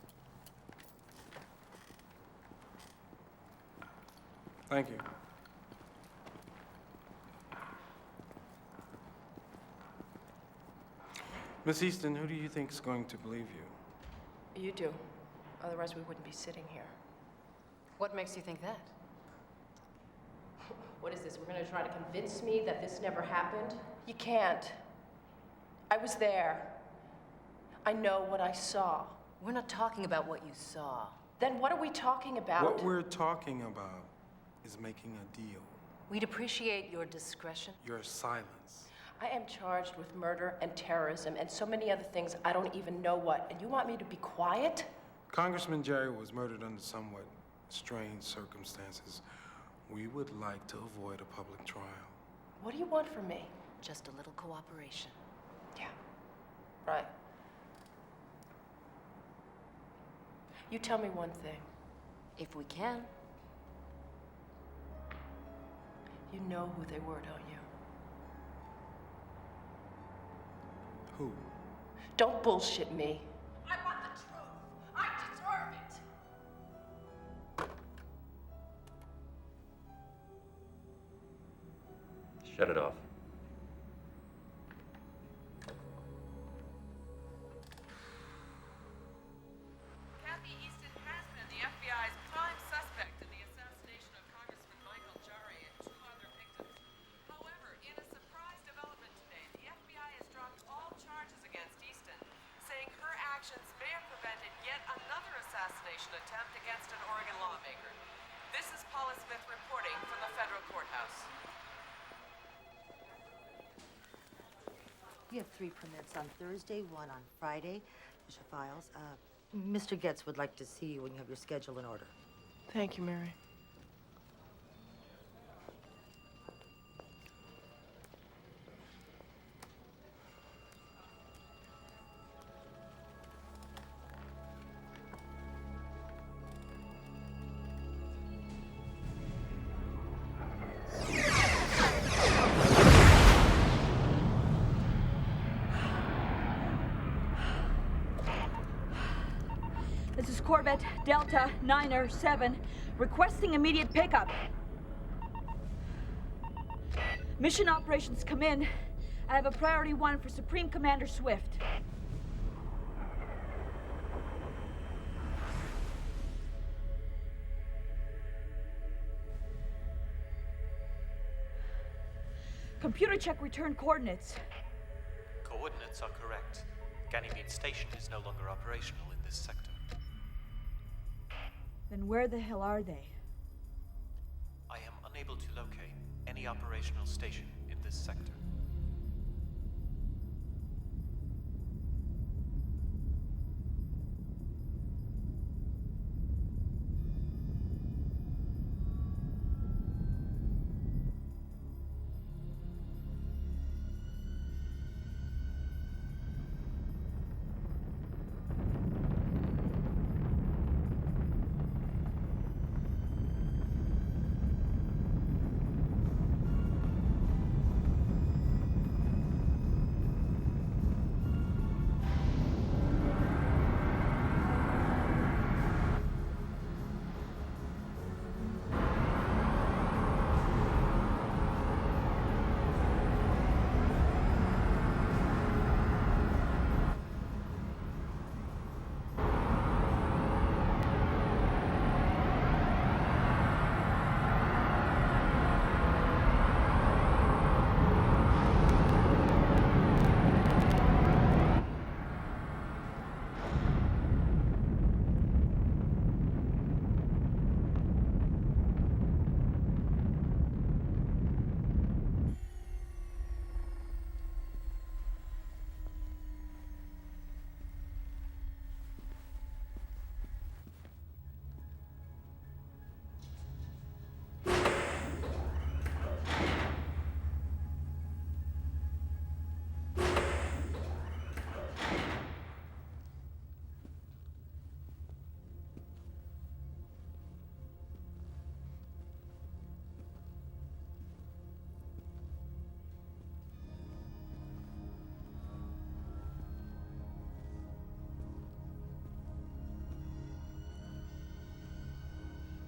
Thank you. Miss Easton, who do you think is going to believe you? You do. Otherwise, we wouldn't be sitting here. What makes you think that? What is this? We're gonna try to convince me that this never happened? You can't. I was there. I know what I saw. We're not talking about what you saw. Then what are we talking about? What we're talking about is making a deal. We'd appreciate your discretion. Your silence. I am charged with murder and terrorism and so many other things I don't even know what. And you want me to be quiet? Congressman Jerry was murdered under somewhat strange circumstances. We would like to avoid a public trial. What do you want from me? Just a little cooperation. Yeah, right. You tell me one thing. If we can. You know who they were, don't you? Who? Don't bullshit me. I want the truth. I deserve it. Shut it off. Kathy Easton has been the FBI's prime suspect in the assassination of Congressman Michael Jari and 2 other victims. However, in a surprise development today, the FBI has dropped all charges against Easton, saying her actions may have prevented yet another assassination attempt against an Oregon lawmaker. This is Paula Smith reporting from the federal courthouse. We have 3 permits on Thursday, 1 on Friday. Here's your files. Mr. Getz would like to see you when you have your schedule in order. Thank you, Mary. This is Corvette Delta 907, requesting immediate pickup. Mission operations come in. I have a priority 1 for Supreme Commander Swift. Computer check return coordinates. Coordinates are correct. Ganymede Station is no longer operational in this sector. Then where the hell are they? I am unable to locate any operational station in this sector.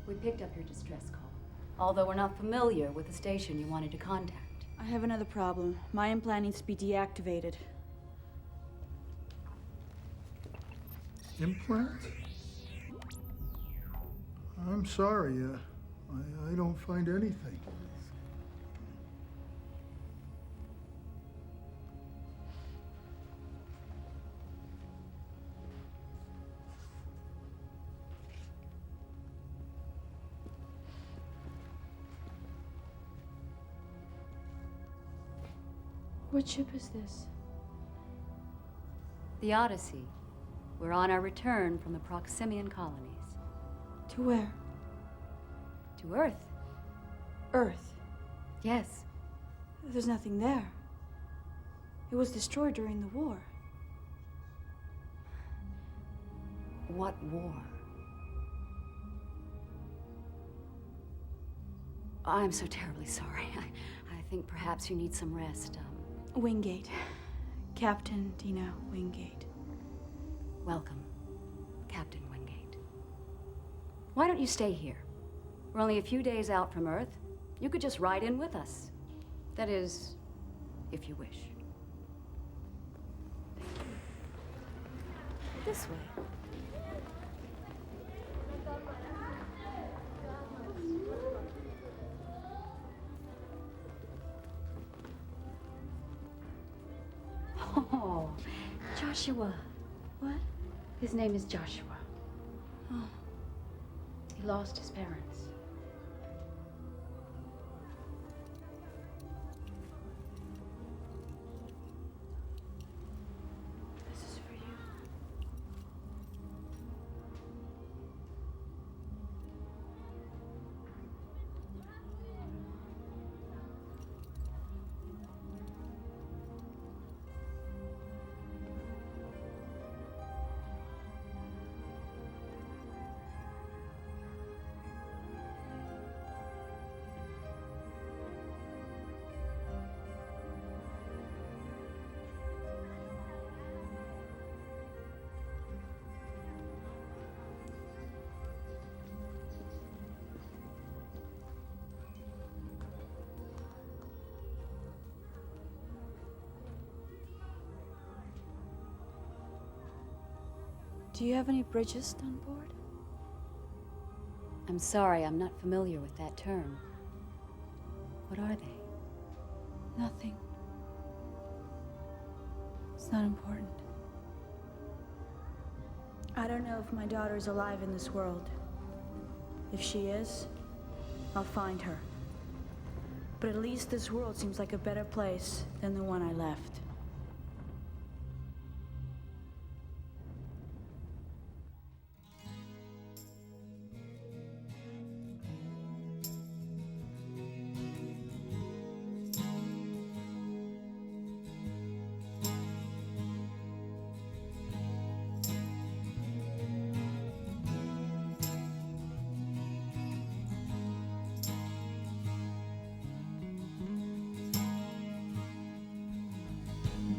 We picked up your distress call, although we're not familiar with the station you wanted to contact. I have another problem. My implant needs to be deactivated. Implant? I'm sorry, I don't find anything. What ship is this? The Odyssey. We're on our return from the Proximian colonies. To where? To Earth. Earth? Yes. There's nothing there. It was destroyed during the war. What war? I'm so terribly sorry. I think perhaps you need some rest. Wingate. Captain Dina Wingate. Welcome, Captain Wingate. Why don't you stay here? We're only a few days out from Earth. You could just ride in with us. That is, if you wish. This way. Oh, Joshua. What? His name is Joshua. Oh. He lost his parents. This is for you. Do you have any bridges on board? I'm sorry, I'm not familiar with that term. What are they? Nothing. It's not important. I don't know if my daughter's alive in this world. If she is, I'll find her. But at least this world seems like a better place than the one I left.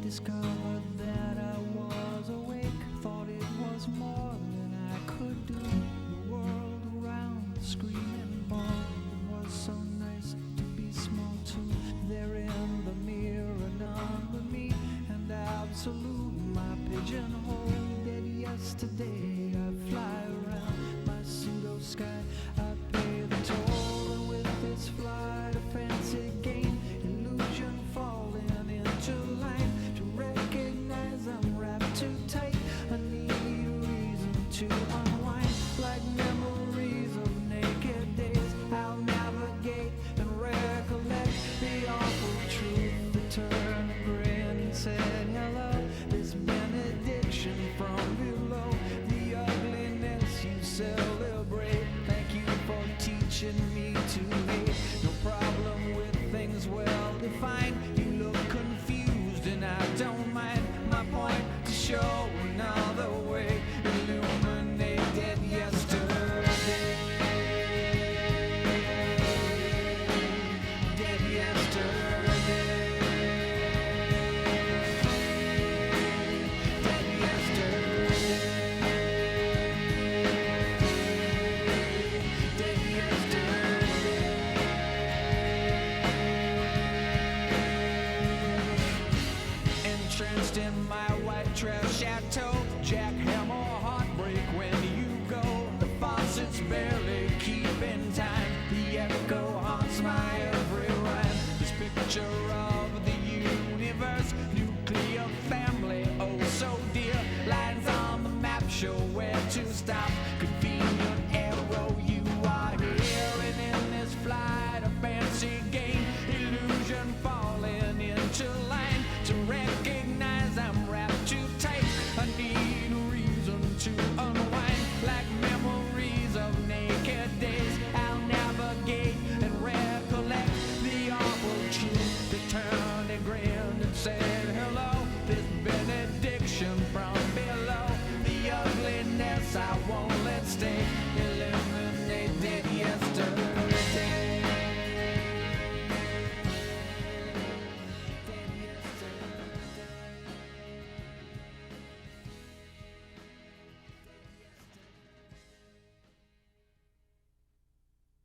Discovered that I was awake, thought it was more than I could do. The world around screaming, boy, it was so nice to be small too. There in the mirror under me, and absolute my pigeonhole. Dead yesterday, I fly around my pseudo sky. I pay the toll, and with this flight, a fancy game, illusion falling into line. Recognize I'm wrapped too tight. I need a reason to unwind, like memories of naked days. I'll navigate and recollect the awful truth that turned a grin and said hello. This benediction from below, the ugliness you celebrate. Thank you for teaching me to hate. No problem with things well defined. You look confused and I don't mind. My point to show another way, illuminate dead yesterday. Dead yesterday. Dead yesterday. Dead toe, jackhammer, heartbreak when you go. The faucets barely keep in time. The echo haunts my every rhyme. This picture